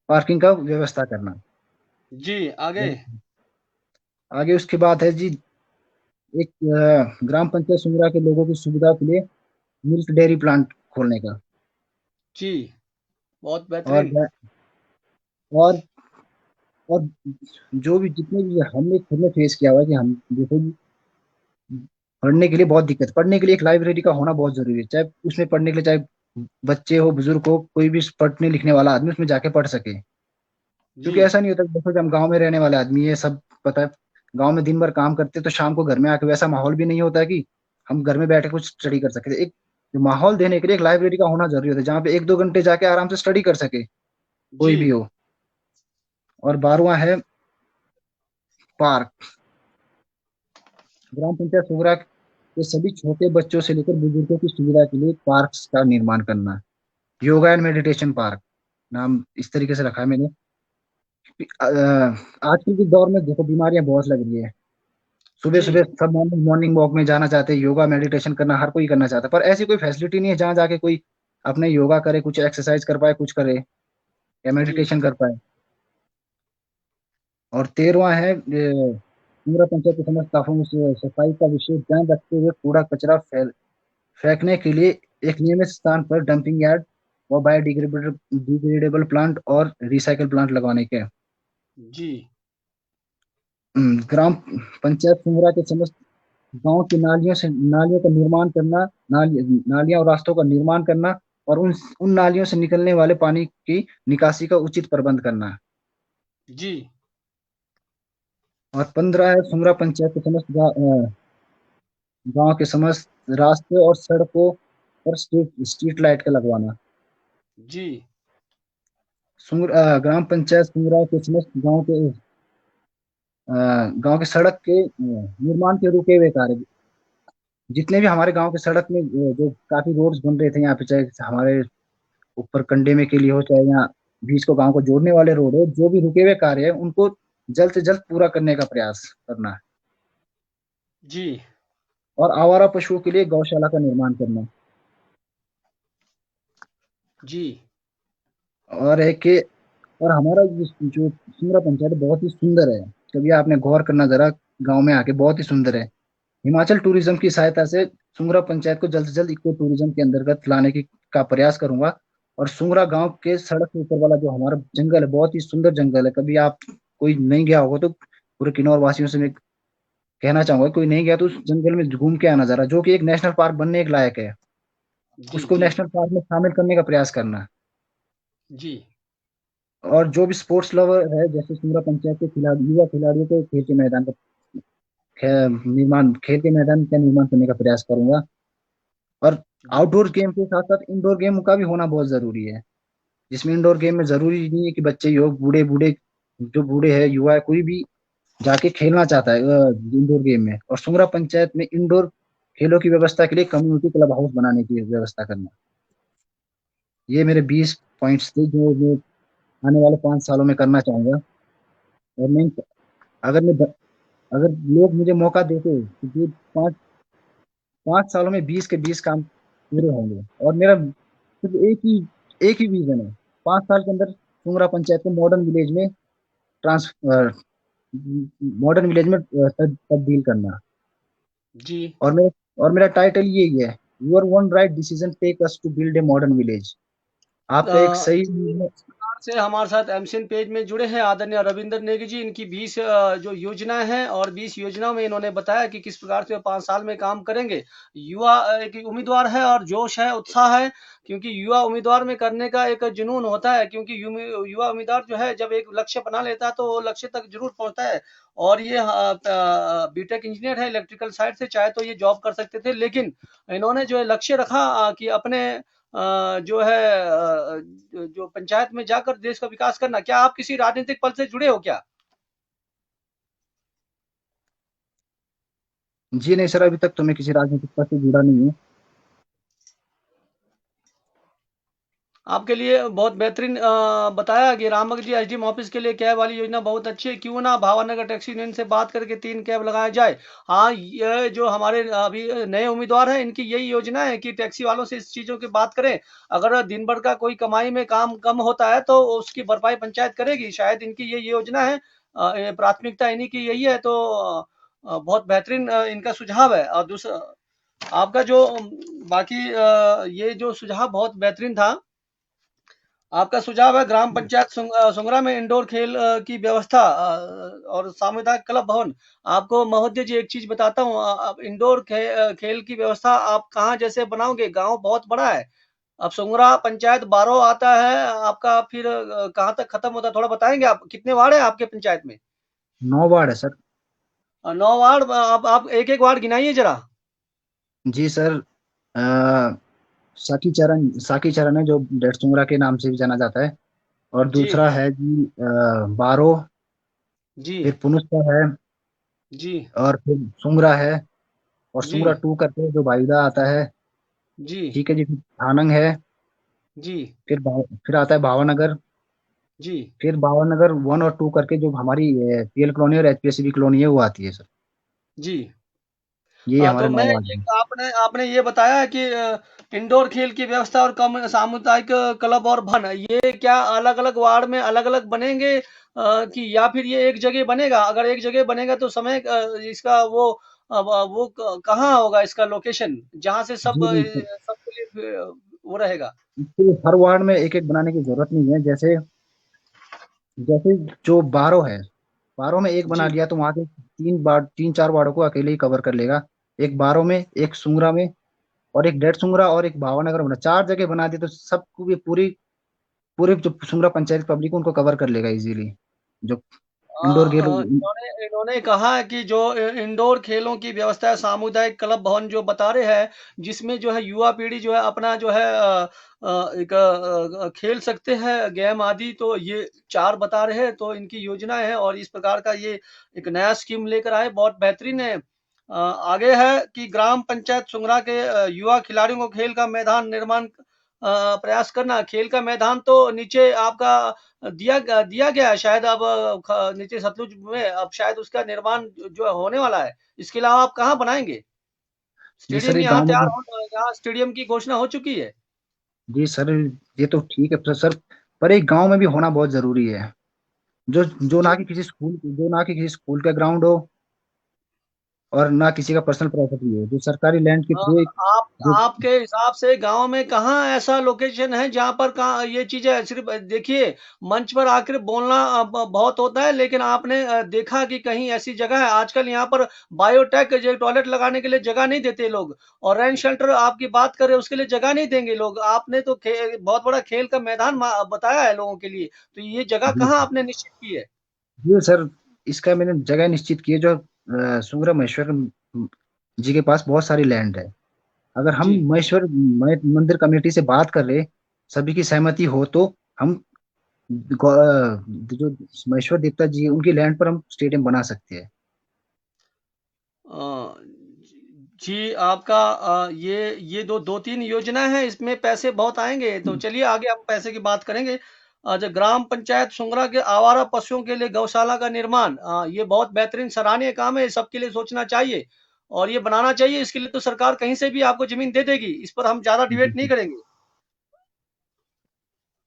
पार्किंग का व्यवस्था करना। जी, आगे? आगे उसके बाद है जी, एक ग्राम पंचायत सुंदरा के लोगों की सुविधा के लिए मिल्क डेयरी प्लांट खोलने का। जी, बहुत और बेहतरीन। और और जो भी जितने भी हमने खुद ने फेस किया हुआ है कि हम देखो जी, पढ़ने के लिए बहुत दिक्कत, पढ़ने के लिए एक लाइब्रेरी का होना बहुत जरूरी है, चाहे उसमें पढ़ने के लिए, चाहे बच्चे हो बुजुर्ग हो, कोई भी पढ़ने लिखने वाला आदमी उसमें जाके पढ़ सके। जी, क्योंकि ऐसा नहीं होता कि देखो, जब हम गाँव में रहने वाले आदमी है, सब पता है, गाँव में दिन भर काम करते तो शाम को घर में आके वैसा माहौल भी नहीं होता कि हम घर में बैठे कुछ स्टडी कर सके। एक जो माहौल देने के लिए एक लाइब्रेरी का होना जरूरी होता है, जहाँ पे 1-2 घंटे जाके आराम से स्टडी कर सके कोई भी जी, हो। और 12वां है पार्क। ग्राम पंचायत सोगरा के सभी छोटे बच्चों से लेकर बुजुर्गों की सुविधा के लिए पार्क का निर्माण करना। योगा एंड मेडिटेशन पार्क नाम इस तरीके से रखा है मैंने। आजकल के दौर में देखो बीमारियां बहुत लग रही है, सुबह जी, सुबह सब मॉर्निंग मॉर्निंग वॉक में जाना चाहते हैं, योगा मेडिटेशन करना हर कोई करना चाहता है, पर ऐसी कोई फैसिलिटी नहीं है जहाँ जाके कोई अपने योगा करे, कुछ एक्सरसाइज कर पाए, कुछ करे या जी, मेडिटेशन कर पाए। और 13वां है पूरा पंचायत के समस्त स्टाफों में सफाई का विशेष ध्यान रखते हुए कूड़ा कचरा फेंकने के लिए एक नियमित स्थान पर डंपिंग यार्ड और बायोडिग्रेडेबल डिग्रेडेबल प्लांट और रिसाइकल प्लांट लगवाने के। जी, ग्राम पंचायत सुंगरा के समस्त गांव की नालियों का निर्माण करना, नालियां और रास्तों का निर्माण करना और उन नालियों से निकलने वाले पानी की निकासी का उचित प्रबंध करना। जी, और 15 है सुंगरा पंचायत के समस्त गांव के समस्त रास्ते और सड़कों पर स्ट्रीट लाइट का लगवाना। जी, ग्राम पंचायत सुंगरा के समस्त गांव के सड़क के निर्माण के रुके हुए कार्य, जितने भी हमारे गांव के सड़क में जो काफी रोड्स बन रहे थे यहाँ पे, चाहे हमारे ऊपर कंडे में के लिए हो, चाहे यहाँ बीच को गांव को जोड़ने वाले रोड हो, जो भी रुके हुए कार्य है उनको जल्द से जल्द पूरा करने का प्रयास करना है। जी, और आवारा पशुओं के लिए गौशाला का निर्माण करना। जी, और है कि और हमारा जो सुंदरा पंचायत बहुत ही सुंदर है, कभी आपने गौर करना जरा, गांव में आके बहुत ही सुंदर है। हिमाचल टूरिज्म की सहायता से सुंगरा पंचायत को जल्द से जल्द इको टूरिज्म के अंतर्गत लाने की का प्रयास करूंगा। और सुंगरा गांव के सड़क के ऊपर वाला जो हमारा जंगल है, बहुत ही सुंदर जंगल है, कभी आप कोई नहीं गया होगा तो पूरे किन्नौर वासियों से मैं कहना चाहूंगा, कोई नहीं गया तो उस जंगल में घूम के आना जरा, जो कि एक नेशनल पार्क बनने के लायक है। जी, उसको जी, नेशनल पार्क में शामिल करने का प्रयास करना। जी, और जो भी स्पोर्ट्स लवर है, जैसे सुंदरा पंचायत के खिलाड़ी, युवा खिलाड़ियों को खेल के मैदान का खेल के मैदान का निर्माण करने का प्रयास करूंगा। और जी, आउटडोर गेम के साथ साथ इंडोर गेम का भी होना बहुत जरूरी है, जिसमें इंडोर गेम में जरूरी नहीं है कि बच्चे ही हो, बूढ़े बूढ़े, जो बूढ़े है, युवा है, कोई भी जाके खेलना चाहता है इंडोर गेम में। और सुंगरा पंचायत में इंडोर खेलों की व्यवस्था के लिए कम्युनिटी क्लब हाउस बनाने की व्यवस्था करना। ये मेरे 20 पॉइंट्स थे जो मैं आने वाले 5 सालों में करना चाहूंगा। और मैं अगर मैं अगर लोग मुझे मौका देते तो ये 5 5 सालों में 20 के 20 काम पूरे होंगे। और मेरा सिर्फ एक ही विजन है, 5 साल के अंदर सुंगरा पंचायत को ट्रांस मॉडर्न विलेज में तब्दील करना। जी। और मेरा टाइटल यही है, your one right decision take us to build a modern village. आपका एक सही निर्णय। इस प्रकार से हमारे साथ एमसीएन पेज में जुड़े हैं आदरणीय रविंद्र नेगी जी। इनकी 20 जो योजनाएं हैं और 20 योजनाओं में इन्होंने बताया कि किस प्रकार से वो 5 साल में काम करेंगे। युवा एक उम्मीदवार है और जोश है, उत्साह है, क्योंकि युवा उम्मीदवार में करने का एक जुनून होता है, क्योंकि युवा उम्मीदवार जो है जब एक लक्ष्य बना लेता है तो वो लक्ष्य तक जरूर पहुंचता है। और ये बीटेक इंजीनियर है इलेक्ट्रिकल साइड से, चाहे तो ये जॉब कर सकते थे, लेकिन इन्होंने जो है लक्ष्य रखा कि अपने जो है जो पंचायत में जाकर देश का विकास करना। क्या आप किसी राजनीतिक पद से जुड़े हो क्या? जी नहीं सर, अभी तक तो मैं किसी राजनीतिक पद से जुड़ा नहीं हूँ। आपके लिए बहुत बेहतरीन बताया कि रामबग जी एसडीएम ऑफिस के लिए कैब वाली योजना बहुत अच्छी है, क्यों ना भावानगर टैक्सी यूनियन से बात करके 3 कैब लगाया जाए। हाँ, ये जो हमारे अभी नए उम्मीदवार हैं इनकी यही योजना है कि टैक्सी वालों से इस चीज़ों की बात करें। अगर दिन भर का कोई कमाई में काम कम होता है तो उसकी भरपाई पंचायत करेगी, शायद इनकी ये योजना है। ये प्राथमिकता इन्हीं की यही है, तो बहुत बेहतरीन इनका सुझाव है। और दूसरा आपका जो बाकी ये जो सुझाव बहुत बेहतरीन था। आपका सुझाव है ग्राम पंचायत सुंगरा में इंडोर खेल की व्यवस्था और सामुदायिक क्लब भवन। आपको महोदय जी एक चीज बताता हूँ, अब इंडोर खेल की व्यवस्था आप कहाँ जैसे बनाओगे, गांव बहुत बड़ा है। अब सुंगरा पंचायत बारो आता है आपका, फिर कहाँ तक खत्म होता है थोड़ा बताएंगे? आप कितने वार्ड है आपके पंचायत में? 9 वार्ड है सर। 9 वार्ड। आप एक एक वार्ड गिनाइए जरा। जी सर। अ, साकी चरण है जो डेढ़सुंगरा के नाम से भी जाना जाता है। और जी, दूसरा है जी बारो। जी, फिर पुनुस्ता है। जी, और फिर सुंगरा है। और जी, सुंगरा 2 करके जो बाईदा आता है। जी, ठीक है जी, फिर थानंग है। जी, फिर आता है भावानगर। जी, फिर भावानगर 1 और 2 करके जो हमारी पीएल कॉलोनी और एचपीएससी कॉलोनी है वो आती है सर। जी। ये हमारे तो मैं नौ वार्ड ये में। आपने आपने ये बताया कि इंडोर खेल की व्यवस्था और कम सामुदायिक क्लब और भवन, ये क्या अलग-अलग वार्ड में अलग-अलग बनेंगे, कि या फिर ये एक जगह बनेगा? अगर एक जगह बनेगा तो समय इसका वो कहाँ होगा इसका लोकेशन, जहाँ से सब जी जी सर, सबके लिए वो रहेगा? इसके हर वार्ड में एक एक बनाने की जरूरत नहीं है। जैसे जैसे जो बारो है, बारो में एक बना जी। लिया तो वहाँ के तीन चार वार्डों को अकेले ही कवर कर लेगा। एक बारो में, एक सुंगरा में, और एक डेढ़ सुंगरा, और एक भावानगर बना, चार जगह बना दी तो सबको भी पूरी पूरे जो सुंगरा पंचायत पब्लिक उनको कवर कर लेगा इजीली। जो इंडोर गेम। इन्होंने इन्होंने कहा है कि जो इंडोर खेलों की व्यवस्था है, सामुदायिक क्लब भवन जो बता रहे हैं, जिसमें जो है युवा पीढ़ी जो है अपना जो है एक खेल सकते हैं गेम आदि, तो ये 4 बता रहे हैं, तो इनकी योजना है और इस प्रकार का ये एक नया स्कीम लेकर आए, बहुत बेहतरीन है। आगे है कि ग्राम पंचायत सुंगरा के युवा खिलाड़ियों को खेल का मैदान निर्माण प्रयास करना। खेल का मैदान तो नीचे आपका दिया गया है शायद, अब नीचे सतलुज में अब शायद उसका निर्माण जो होने वाला है। इसके अलावा आप कहाँ बनाएंगे? जी सर, स्टेडियम एक यहाँ गांव में तैयार भी। हो, यहाँ स्टेडियम की घोषणा हो चुकी है। जी सर, ये तो ठीक है पर सर, पर एक गांव में भी होना बहुत जरूरी है। जो जो जी। ना कि किसी स्कूल का ग्राउंड हो, और ना किसी का पर्सनल प्रॉपर्टी हो, जो सरकारी लैंड के हाँ, थ्रू एक आप जो। आपके हिसाब से गाँव में कहाँ ऐसा लोकेशन है जहाँ पर कहाँ ये चीज़ें सिर्फ़ देखिए, मंच पर आकर बोलना बहुत होता है, लेकिन आपने देखा कि कहीं ऐसी जगह है आजकल यहाँ पर बायोटेक जो टॉयलेट लगाने के लिए जगह नहीं देते लोग, और रेन शेल्टर आपकी बात करें उसके लिए जगह नहीं देंगे लोग। आपने तो बहुत बड़ा खेल का मैदान बताया है लोगों के लिए, तो ये जगह जी कहाँ आपने निश्चित की है? जी सर, इसका मैंने जगह निश्चित की है। जो सूर्य महेश्वर जी के पास बहुत सारी लैंड है। अगर हम जी। मंदिर कमेटी से बात कर ले, सभी की सहमति हो तो हम जो महेश्वर देवता जी है, उनकी लैंड पर हम स्टेडियम बना सकते हैं। अ, जी, आपका ये 2-3 योजना है, इसमें पैसे बहुत आएँगे, तो चलिए आगे हम पैसे की बात करेंगे। जो ग्राम पंचायत सुंगरा के आवारा पशुओं के लिए गौशाला का निर्माण, ये बहुत बेहतरीन सराहनीय काम है, सबके लिए सोचना चाहिए और ये बनाना चाहिए। इसके लिए तो सरकार कहीं से भी आपको ज़मीन दे देगी, इस पर हम ज़्यादा डिबेट नहीं करेंगे।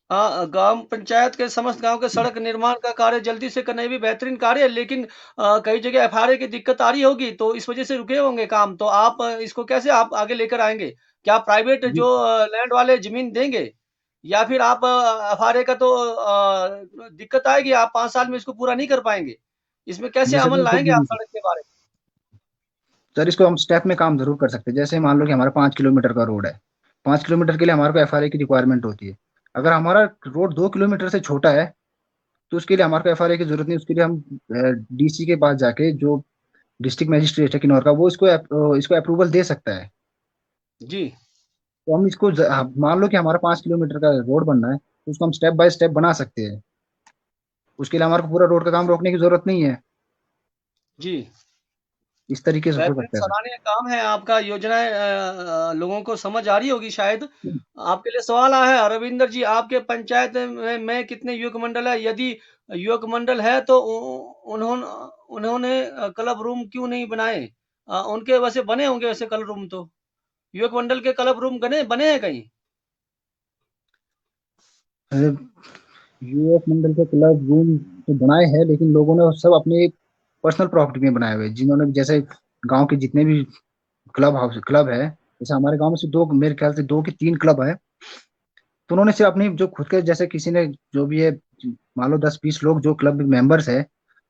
हाँ, ग्राम पंचायत के समस्त गाँव के सड़क निर्माण का कार्य जल्दी से करना, ये भी बेहतरीन कार्य है, लेकिन कई जगह एफआरए की दिक्कत आ रही होगी, तो इस वजह से रुके होंगे काम। तो आप इसको कैसे आप आगे लेकर आएँगे? क्या प्राइवेट जी जो लैंड वाले ज़मीन देंगे? या फिर आप एफआरए का तो दिक्कत आएगी, आप 5 साल में इसको पूरा नहीं कर पाएँगे। इसमें कैसे जी सर, अमल बिल्कुल लाएँगे भी आप नहीं। सड़क के बारे में? सर, इसको हम स्टेप में काम जरूर कर सकते हैं। जैसे मान लो कि हमारा 5 किलोमीटर का रोड है, 5 किलोमीटर के लिए हमारे को एफआरए की रिक्वायरमेंट होती है। अगर हमारा रोड 2 किलोमीटर से छोटा है तो उसके लिए हमारे को एफआरए की जरूरत नहीं। उसके लिए हम डीसी के पास जाके, जो डिस्ट्रिक्ट मजिस्ट्रेट है किन्नौर का, वो इसको अप्रूवल दे सकता है। जी। तो हम मान लो कि हमारा 5 किलोमीटर का रोड बनना है, तो उसको हम स्टेप बाय स्टेप बना सकते हैं। उसके लिए हमारे को पूरा रोड का काम रोकने की जरूरत नहीं है। जी। इस तरीके से हो बेहतरीन सकता है सर। सराहनीय काम है आपका, योजनाएँ लोगों को समझ आ रही होगी शायद। आपके लिए सवाल आया है, रविंदर जी, आपके पंचायत में कितने युवक मंडल है? यदि युवक मंडल है तो उन्होंने उन्होंने क्लब रूम क्यों नहीं बनाए? उनके वैसे बने होंगे वैसे क्लब रूम तो। युवक मंडल के क्लब रूम बने बने हैं कहीं? यूएस मंडल के क्लब रूम तो बनाए हैं, लेकिन लोगों ने सब अपने पर्सनल प्रॉपर्टी में बनाए हुए हैं। जिन्होंने भी, जैसे गांव के जितने भी क्लब है, जैसे हमारे गांव में से दो, मेरे ख्याल से 2 की 3 क्लब है। तो उन्होंने सिर्फ अपनी जो खुद के, जैसे किसी ने जो भी है, मान लो 10-20 लोग जो क्लब मेंबर्स है,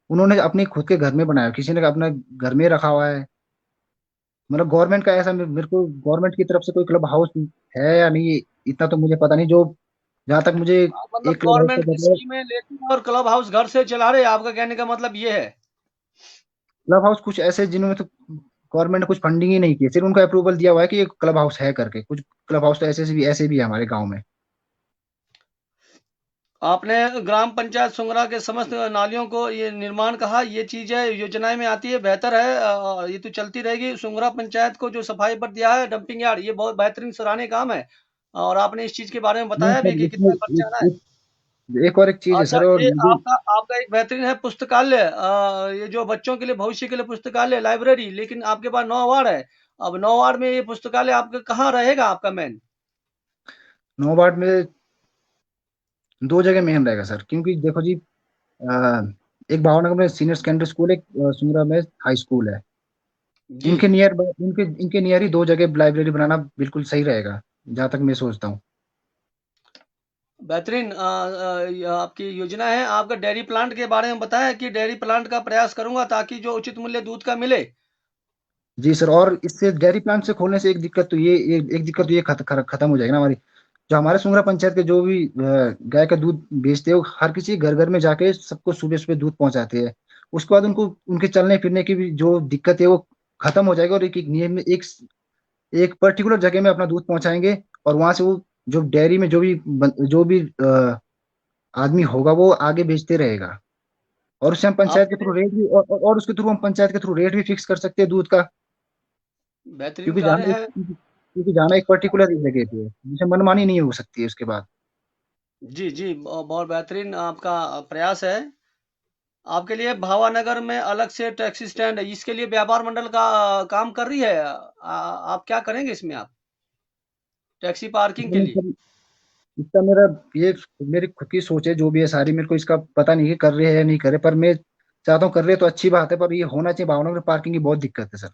उन्होंने अपने खुद के घर में बनाया, किसी ने अपना घर में रखा हुआ है। मतलब गवर्नमेंट का ऐसा, मेरे को गवर्नमेंट की तरफ से कोई क्लब हाउस है या नहीं, इतना तो मुझे पता नहीं। जो जहाँ तक मुझे मतलब एक क्लब हाउस का गवर्नमेंट की पता है। स्कीमें लेती है और क्लब हाउस घर से चला रहे हैं, आपका कहने का मतलब ये है? क्लब हाउस कुछ ऐसे जिन्होंने तो गवर्नमेंट ने कुछ फंडिंग ही नहीं की है, सिर्फ उनको अप्रूवल दिया हुआ है कि ये क्लब हाउस है करके। कुछ क्लब हाउस तो ऐसे भी है हमारे गाँव में। आपने ग्राम पंचायत सुंगरा के समस्त नालियों को ये निर्माण कहा, ये चीज़ है योजनाएं में आती है, बेहतर है। ये तो चलती रहेगी। सुंगरा पंचायत को जो सफाई पर दिया है डंपिंग यार्ड, ये बहुत बेहतरीन सराहनीय काम है और आपने इस चीज़ के बारे में नहीं बताया भी सर, कि इसमें कितना खर्चा आना है। एक और एक चीज़ है अच्छा, सर, और ये मुझे आपका आपका एक बेहतरीन है पुस्तकालय, ये जो बच्चों के लिए भविष्य के लिए पुस्तकालय लाइब्रेरी, लेकिन आपके पास 9 वार्ड है। अब 9 वार्ड में ये पुस्तकालय आपका कहाँ रहेगा आपका मेन? नौबाड में 2 जगह मेन रहेगा सर, क्योंकि देखो जी, एक भावनगर में सीनियर सेकेंडरी स्कूल, एक सुंदरा में हाई स्कूल है। जी। इनके नियर इनके नियर ही 2 जगह लाइब्रेरी बनाना बिल्कुल सही रहेगा, जहाँ तक मैं सोचता हूँ। बेहतरीन, ये आपकी योजना है। आपका डेयरी प्लांट के बारे में बताएँ कि डेयरी प्लांट का प्रयास करूँगा ताकि जो उचित मूल्य दूध का मिले। जी सर, और इससे डेयरी प्लांट से खोलने से एक दिक्कत तो ये एक दिक्कत तो ये खत्म हो जाएगी ना हमारी। जो हमारे सुंगरा पंचायत के जो भी गाय का दूध बेचते हैं, वो हर किसी घर घर में जाके सबको सुबह सुबह दूध पहुंचाते हैं। उसके बाद उनको उनके चलने फिरने की भी जो दिक्कत है वो खत्म हो जाएगी, और एक एक नियम में एक पर्टिकुलर जगह में अपना दूध पहुंचाएंगे। और वहां से वो जो डेयरी में जो भी आदमी होगा वो आगे बेचते रहेगा। और उससे हम पंचायत के आपने थ्रू रेट भी और उसके थ्रू हम पंचायत के थ्रू रेट भी फिक्स कर सकते हैं दूध का। बेहतरीन क्योंकि कार्य है। जाना एक पर्टिकुलर जगह पे है, जिसे मनमानी नहीं हो सकती है उसके बाद। जी, जी, बहुत बेहतरीन आपका प्रयास है। आपके लिए भावानगर में अलग से टैक्सी स्टैंड है, इसके लिए व्यापार मंडल का काम कर रही है। आप क्या करेंगे इसमें आप? टैक्सी पार्किंग के इसमें लिए? सर, इसका ये मेरी खुद की सोच है, जो भी है सारी, मेरे को इसका पता नहीं है कर रहे हैं या नहीं कर रहे, पर मैं चाहता हूँ कर रहे हैं तो अच्छी बात है, पर ये होना चाहिए। भावनगर में पार्किंग की बहुत दिक्कत है सर।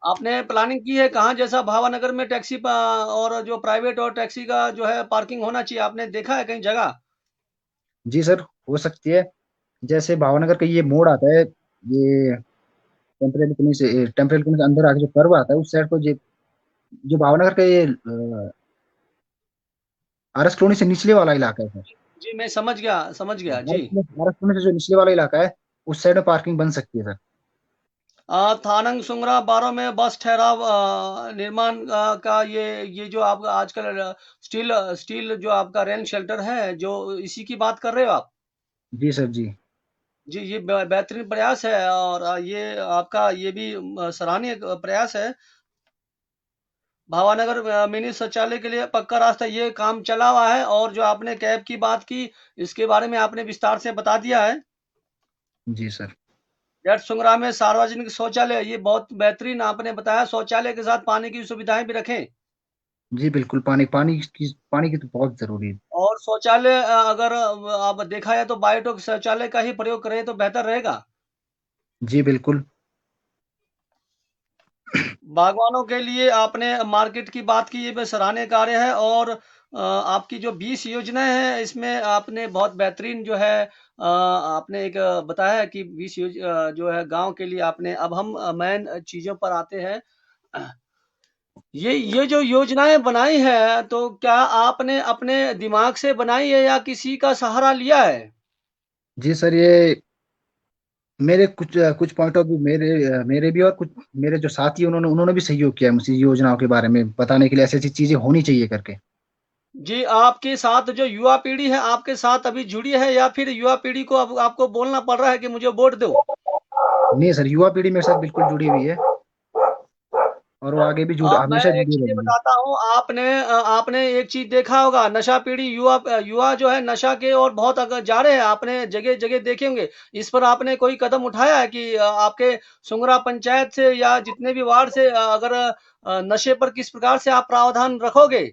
आपने प्लानिंग की है कहाँ, जैसा भावानगर में टैक्सी और जो प्राइवेट और टैक्सी का जो है पार्किंग होना चाहिए, आपने देखा है कहीं जगह? जी सर, हो सकती है। जैसे भावनगर का ये मोड़ आता है, ये टेम्परेरी से अंदर आके जो कर्व आता है उस साइड को, जो भावनगर का ये आरएस कॉलोनी से निचले वाला इलाका है सर। जी, मैं समझ गया, जी। आरएस कॉलोनी से जो निचले वाला इलाका है, उस साइड में पार्किंग बन सकती है सर। थानंग सुंगरा बारों में बस ठहराव निर्माण का ये जो आप आजकल स्टील स्टील जो आपका रेन शेल्टर है, जो इसी की बात कर रहे हो आप? जी सर जी। जी, ये बेहतरीन प्रयास है, और ये आपका ये भी सराहनीय प्रयास है। भावानगर मिनी शौचालय के लिए पक्का रास्ता, ये काम चला हुआ है, और जो आपने कैब की बात की, इसके बारे में आपने विस्तार से बता दिया है। जी सर। जेठ सुंगरा में सार्वजनिक शौचालय, ये बहुत बेहतरीन आपने बताया। शौचालय के साथ पानी की सुविधाएं भी रखें। जी बिल्कुल, पानी की तो बहुत जरूरी है। और शौचालय अगर आप देखा जाए तो बायोटॉक शौचालय का ही प्रयोग करें तो बेहतर रहेगा। जी बिल्कुल। बागवानों के लिए आपने मार्केट की बात की, ये भी सराहनीय कार्य है। और आपकी जो 20 योजनाएं हैं, इसमें आपने बहुत बेहतरीन जो है आपने एक बताया है कि 20 जो है गांव के लिए आपने। अब हम मेन चीजों पर आते हैं। ये जो योजनाएं बनाई है, तो क्या आपने अपने दिमाग से बनाई है या किसी का सहारा लिया है? जी सर, ये मेरे कुछ पॉइंट ऑफ व्यू, मेरे भी, और कुछ मेरे जो साथी हैं, उन्होंने उन्होंने भी सहयोग किया है मुझे योजनाओं के बारे में बताने के लिए, ऐसी ऐसी चीजें होनी चाहिए करके। जी, आपके साथ जो युवा पीढ़ी है, आपके साथ अभी जुड़ी है, या फिर युवा पीढ़ी को अब आपको बोलना पड़ रहा है कि मुझे वोट दो? नहीं सर, युवा पीढ़ी मेरे साथ बिल्कुल जुड़ी हुई है, और वो आगे भी मैं हमेशा एक जुड़ी चीज़ रहेगी। बताता हूँ, आपने एक चीज़ देखा होगा, नशा पीढ़ी युवा जो है नशा के और बहुत अगर जा रहे हैं, आपने जगह-जगह देखे होंगे। इस पर आपने कोई कदम उठाया है कि आपके सुंगरा पंचायत से या जितने भी वार्ड से अगर नशे पर किस प्रकार से आप प्रावधान रखोगे?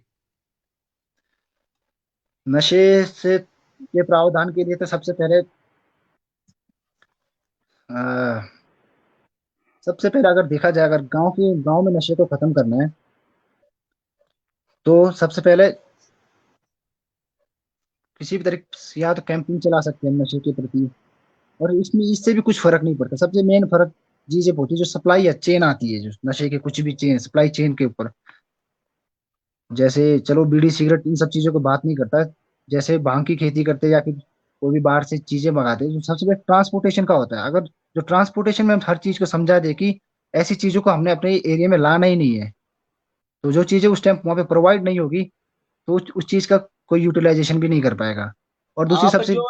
नशे से के प्रावधान के लिए तो सबसे पहले अगर देखा जाए, अगर गांव में नशे को खत्म करना है, तो सबसे पहले किसी भी तरीके से या तो कैंपिंग चला सकते हैं नशे के प्रति। और इसमें इससे भी कुछ फर्क नहीं पड़ता, सबसे मेन फर्क चीजें होती है, जो सप्लाई है, चेन आती है, जो नशे के कुछ भी चेन, सप्लाई चेन के ऊपर। जैसे चलो बीड़ी सिगरेट इन सब चीजों को बात नहीं करता, जैसे भांग की खेती करते हैं या फिर कोई भी बाहर से चीजें मंगाते हैं, जो सबसे पहले ट्रांसपोर्टेशन का होता है। अगर जो ट्रांसपोर्टेशन में हम हर चीज को समझा दे कि ऐसी चीजों को हमने अपने एरिया में लाना ही नहीं है, तो जो चीजें उस टाइम वहाँ पे प्रोवाइड नहीं होगी, तो उस चीज का कोई यूटिलाइजेशन भी नहीं कर पाएगा। और दूसरी आप सबसे जो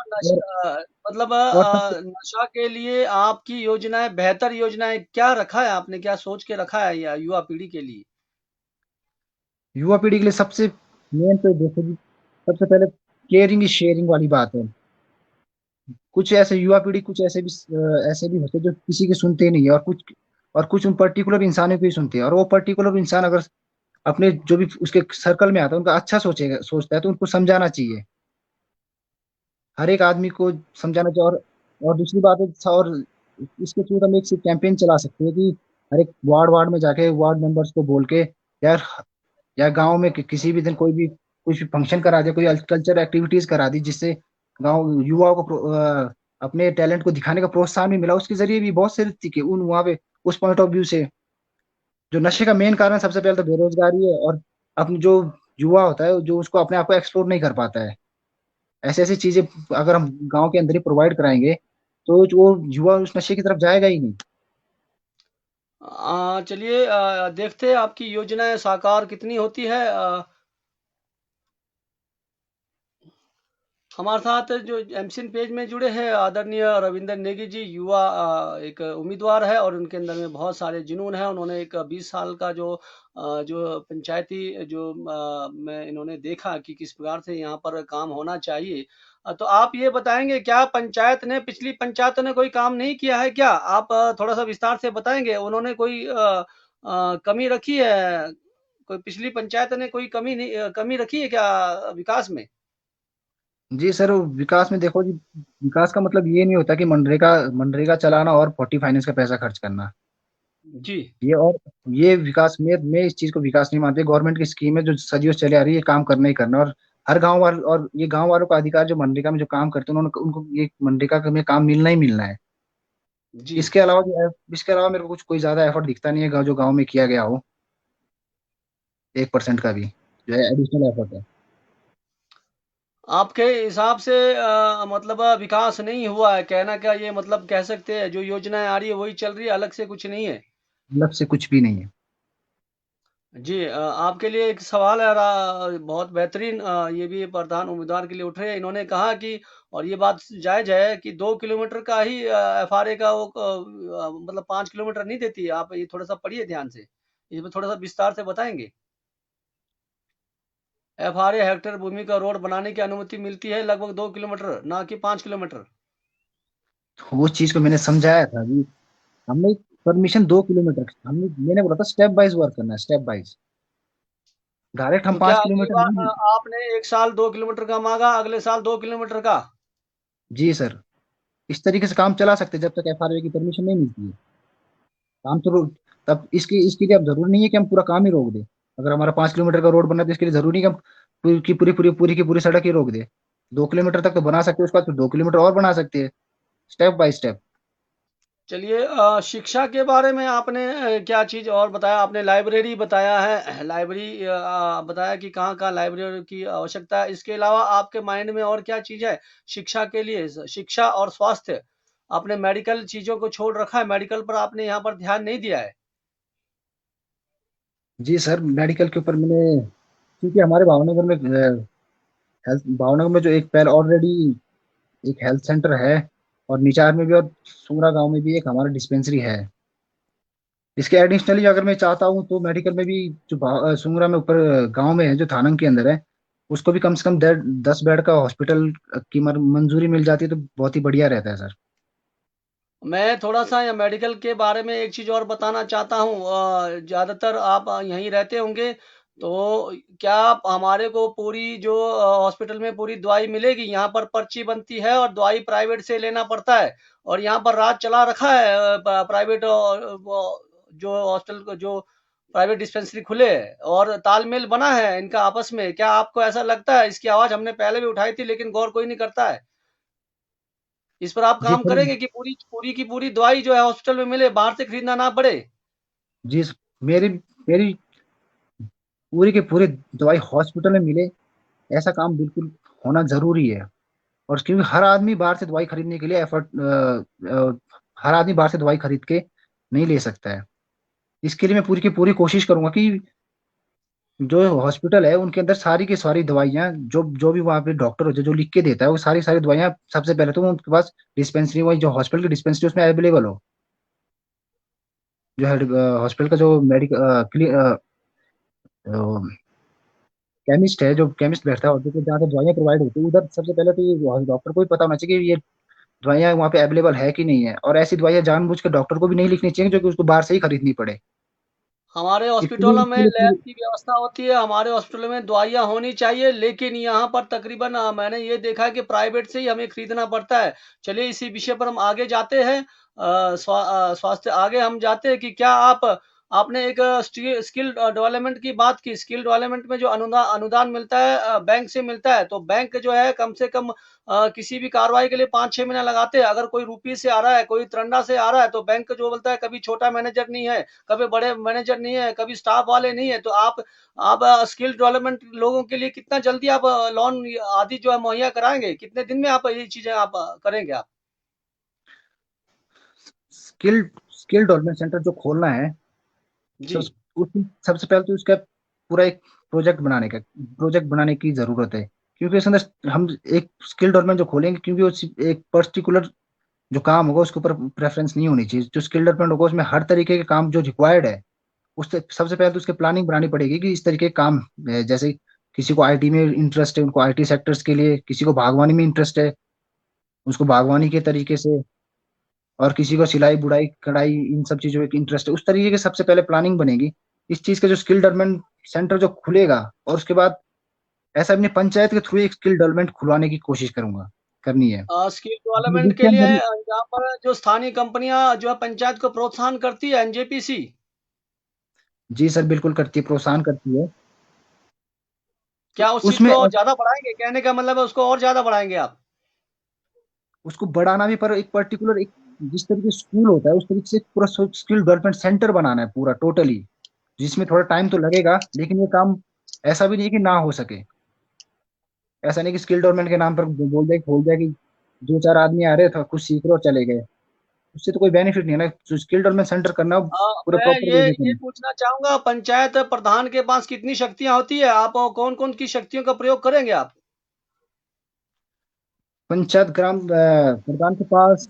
मतलब और सबसे नशा के लिए आपकी योजनाएँ, बेहतर योजनाएँ क्या रखा है आपने? क्या सोच के रखा है या युवा पीढ़ी के लिए? युवा पीढ़ी के लिए सबसे मेन तो देखो जी, सबसे पहले केयरिंग इज शेयरिंग वाली बात है। कुछ ऐसे युवा पीढ़ी, कुछ ऐसे भी होते हैं जो किसी की सुनते नहीं है, और कुछ उन पर्टिकुलर इंसानों की ही सुनते हैं, और वो पर्टिकुलर इंसान अगर अपने जो भी उसके सर्कल में आता है उनका अच्छा सोचता है तो उनको समझाना चाहिए। हर एक आदमी को समझाना चाहिए। और दूसरी बात है, और इसके थ्रू हम एक कैंपेन चला सकते हैं कि हर एक वार्ड वार्ड में जाके वार्ड मेंबर्स को बोल के, यार, या गांव में किसी भी दिन कोई भी कुछ भी फंक्शन करा दे, कोई कल्चर एक्टिविटीज करा दी, जिससे गांव युवाओं को अपने टैलेंट को दिखाने का प्रोत्साहन भी मिला, उसके जरिए भी बहुत से ऋतिक है उन वहाँ पे उस पॉइंट ऑफ व्यू से। जो नशे का मेन कारण सबसे पहले तो बेरोजगारी है, और अपनी जो युवा होता है जो उसको अपने आप को एक्सप्लोर नहीं कर पाता है। ऐसी ऐसी चीजें अगर हम गांव के अंदर ही प्रोवाइड कराएंगे तो जो वो युवा उस नशे की तरफ जाएगा ही नहीं। चलिए, देखते हैं आपकी योजनाएं साकार कितनी होती है। हमारे साथ जो एमसिन पेज में जुड़े हैं आदरणीय रविंदर नेगी जी, युवा एक उम्मीदवार है और उनके अंदर में बहुत सारे जुनून है। उन्होंने एक 20 साल का जो पंचायती में इन्होंने देखा कि किस प्रकार से यहाँ पर काम होना चाहिए। तो आप ये बताएंगे, क्या पंचायत ने, पिछली पंचायतों ने कोई काम नहीं किया है क्या? आप थोड़ा सा विस्तार से बताएंगे, उन्होंने कोई कमी रखी है? कोई पिछली पंचायत ने कोई कमी रखी है क्या विकास में? जी सर, विकास में देखो जी, विकास का मतलब ये नहीं होता कि मनरेगा मनरेगा चलाना और 40 फाइनेंस का पैसा खर्च करना। जी। और ये विकास में मैं इस चीज को विकास नहीं मानती। गवर्नमेंट की स्कीम है जो सदियों से चले आ रही है, ये काम करना ही करना। और हर गांव वाल और ये गांव वालों का अधिकार, जो मनरेगा में जो काम करते हैं उन्होंने उनको ये मनरेगा में काम मिलना ही मिलना है। जी। इसके अलावा मेरे को कुछ कोई ज्यादा एफर्ट दिखता नहीं है जो गाँव में किया गया हो, 1% का भी जो है एडिशनल एफर्ट है। आपके हिसाब से मतलब विकास नहीं हुआ है, कहना क्या ये मतलब कह सकते हैं? जो योजनाएं आ रही है वही चल रही है, अलग से कुछ नहीं है। मतलब से कुछ भी नहीं है। जी, आपके लिए एक सवाल है। बहुत बेहतरीन, ये भी प्रधान उम्मीदवार के लिए उठ रहे हैं। इन्होंने कहा कि, और ये बात जायज है, कि 2 किलोमीटर का ही एफआरए का वो मतलब 5 किलोमीटर नहीं देती है। आप ये थोड़ा सा पढ़िए ध्यान से, इसमें थोड़ा सा विस्तार से बताएंगे। एफआरए हेक्टेयर भूमि का रोड बनाने की अनुमति मिलती है लगभग 2 किलोमीटर, ना कि 5 किलोमीटर। तो वो चीज को मैंने समझाया था अभी। हमने परमिशन 2 किलोमीटर मैंने बोला था स्टेप वाइज वर्क करना है, स्टेप वाइज। डायरेक्ट हम तो क्या पांच अगली किलोमीटर बार नहीं। आपने एक साल 2 किलोमीटर का मांगा, अगले साल 2 किलोमीटर का? जी सर, इस तरीके से काम चला सकते हैं जब तक एफआरए की परमिशन नहीं मिलती है। काम तो तब इसके लिए अब जरूरी नहीं है कि हम पूरा काम ही रोक दें। अगर हमारा 5 किलोमीटर का रोड बनना है तो इसके लिए जरूरी नहीं कि हम पूरी की पूरी सड़क ही रोक दे। 2 किलोमीटर तक तो बना सकते हैं, उसके बाद फिर 2 किलोमीटर और बना सकते हैं, स्टेप बाय स्टेप। चलिए, शिक्षा के बारे में आपने क्या चीज़ और बताया? आपने लाइब्रेरी बताया है, लाइब्रेरी बताया कि कहाँ-कहाँ लाइब्रेरी की आवश्यकता है। इसके अलावा आपके माइंड में और क्या चीज़ है शिक्षा के लिए? शिक्षा और स्वास्थ्य, आपने मेडिकल चीज़ों को छोड़ रखा है, मेडिकल पर आपने यहाँ पर ध्यान नहीं दिया है। जी सर, मेडिकल के ऊपर मैंने, क्योंकि हमारे भावनगर में हेल्थ, भावनगर में जो एक पहले ऑलरेडी एक हेल्थ सेंटर है, और निचार में भी, और सुमरा गांव में भी एक हमारा डिस्पेंसरी है। इसके एडिशनली अगर मैं चाहता हूँ तो मेडिकल में भी, जो सुमरा में ऊपर गांव में है जो थानंग के अंदर है, उसको भी कम से कम 10 बेड का हॉस्पिटल की मंजूरी मिल जाती है तो बहुत ही बढ़िया रहता है सर। मैं थोड़ा-सा या मेडिकल के बारे में एक चीज़ और बताना चाहता हूँ। ज़्यादातर आप यहीं रहते होंगे, तो क्या आप हमारे को पूरी जो हॉस्पिटल में पूरी दवाई मिलेगी? यहाँ पर पर्ची बनती है और दवाई प्राइवेट से लेना पड़ता है, और यहाँ पर राज चला रखा है प्राइवेट, वो जो हॉस्टल को, जो प्राइवेट डिस्पेंसरी खुले हैं, और तालमेल बना है इनका आपस में। क्या आपको ऐसा लगता है? इसकी आवाज़ हमने पहले भी उठाई थी, लेकिन गौर कोई नहीं करता है। इस पर आप जी काम सर। करेंगे कि पूरी पूरी की पूरी दवाई जो है हॉस्पिटल में मिले, बाहर से खरीदना ना पड़े? जी मेरी मेरी पूरी की पूरी दवाई हॉस्पिटल में मिले, ऐसा काम बिल्कुल होना जरूरी है। और क्योंकि हर आदमी बाहर से दवाई खरीदने के लिए हर आदमी बाहर से दवाई खरीद के नहीं ले सकता है। इसके लिए मैं पूरी की पूरी कोशिश करूंगा कि जो हॉस्पिटल है उनके अंदर सारी की सारी दवाइयाँ, जो जो भी वहाँ पे डॉक्टर हो जो लिख के देता है, वो सारी सारी दवाइयाँ सबसे पहले तो उनके पास डिस्पेंसरी, वही जो हॉस्पिटल की डिस्पेंसरी उसमें अवेलेबल हो। जो है हॉस्पिटल का जो मेडिकल केमिस्ट है, जो केमिस्ट बैठता है और जो जहाँ से दवाइयाँ प्रोवाइड होती है, उधर सबसे पहले तो ये डॉक्टर को ही पता होना चाहिए कि ये दवाइयाँ वहाँ पे अवेलेबल है कि नहीं है, और ऐसी दवाइयाँ जानबूझ के डॉक्टर को भी नहीं लिखनी चाहिए जो कि उसको बाहर से ही खरीदनी पड़े। हमारे इसके लिए हॉस्पिटलों में इसके लिए लैब की व्यवस्था होती है, हमारे हॉस्पिटलों में दवाइयाँ होनी चाहिए, लेकिन यहाँ पर तकरीबन मैंने ये देखा है कि प्राइवेट से ही हमें खरीदना पड़ता है। चलिए इसी विषय पर हम आगे जाते हैं। स्वास्थ्य आगे हम जाते हैं कि क्या आपने एक स्किल डेवलपमेंट की बात की। स्किल डेवलपमेंट में जो अनुदान मिलता है बैंक से मिलता है, तो बैंक जो है कम से कम किसी भी कार्रवाई के लिए 5-6 महीना लगाते हैं। अगर कोई रुपी से आ रहा है, कोई तिरंडा से आ रहा है, तो बैंक जो बोलता है कभी छोटा मैनेजर नहीं है, कभी बड़े मैनेजर नहीं है, कभी स्टाफ वाले नहीं है। तो आप स्किल डेवलपमेंट लोगों के लिए कितना जल्दी आप लोन आदि जो है मुहैया कराएंगे, कितने दिन में आप ये चीजें आप करेंगे आप? स्किल स्किल डेवलपमेंट सेंटर जो खोलना है, जी। सबसे पहले तो उसका पूरा एक प्रोजेक्ट बनाने की जरूरत है। क्योंकि उसके अंदर हम एक स्किल डेवलपमेंट जो खोलेंगे, क्योंकि एक पर्टिकुलर जो काम होगा उसके ऊपर प्रेफरेंस नहीं होनी चाहिए। जो स्किल डेवलपमेंट होगा उसमें हर तरीके के काम जो रिक्वायर्ड है, उससे सबसे पहले तो उसकी प्लानिंग बनानी पड़ेगी कि इस तरीके के काम है। जैसे किसी को आईटी में इंटरेस्ट है, उनको आईटी सेक्टर्स के लिए, किसी को बागवानी में इंटरेस्ट है, उसको बागवानी के तरीके से, और किसी को सिलाई बुनाई कढ़ाई इन सब चीजों में इंटरेस्ट है, उस तरीके की सबसे पहले प्लानिंग बनेगी इस चीज का। जो स्किल डेवलपमेंट सेंटर जो खुलेगा, और उसके बाद ऐसा अपनी पंचायत के थ्रू एक स्किल डेवलपमेंट खुलवाने की कोशिश करूंगा, करनी है। स्किल डेवलपमेंट के जिससे लिए हमारी यहाँ पर जो स्थानीय कंपनियां जो है पंचायत को प्रोत्साहन करती है, एनजेपीसी, जी सर, बिल्कुल करती है, प्रोत्साहन करती है। क्या उस चीज उसमें को ज्यादा बढ़ाएंगे? कहने का मतलब है उसको और ज्यादा बढ़ाएंगे आप? उसको बढ़ाना भी, पर एक पर्टिकुलर एक जिस तरीके स्कूल होता है उस तरीके से एक पूरा स्किल डेवलपमेंट सेंटर बनाना है पूरा टोटली, जिसमें थोड़ा टाइम तो लगेगा, लेकिन ये काम ऐसा भी नहीं है कि ना हो सके। ऐसा नहीं कि स्किल डेवलपमेंट के नाम पर बोल दिया कि दो चार आदमी आ रहे थे, कुछ सीख रहे और चले गए, उससे तो कोई बेनिफिट नहीं है ना। जो स्किल डेवलपमेंट सेंटर करना पूरे मैं प्रॉपर ये वे में ये करना। पूछना चाहूंगा, पंचायत प्रधान के पास कितनी शक्तियां होती है? आप कौन कौन की शक्तियों का प्रयोग करेंगे आप? पंचायत प्रधान के पास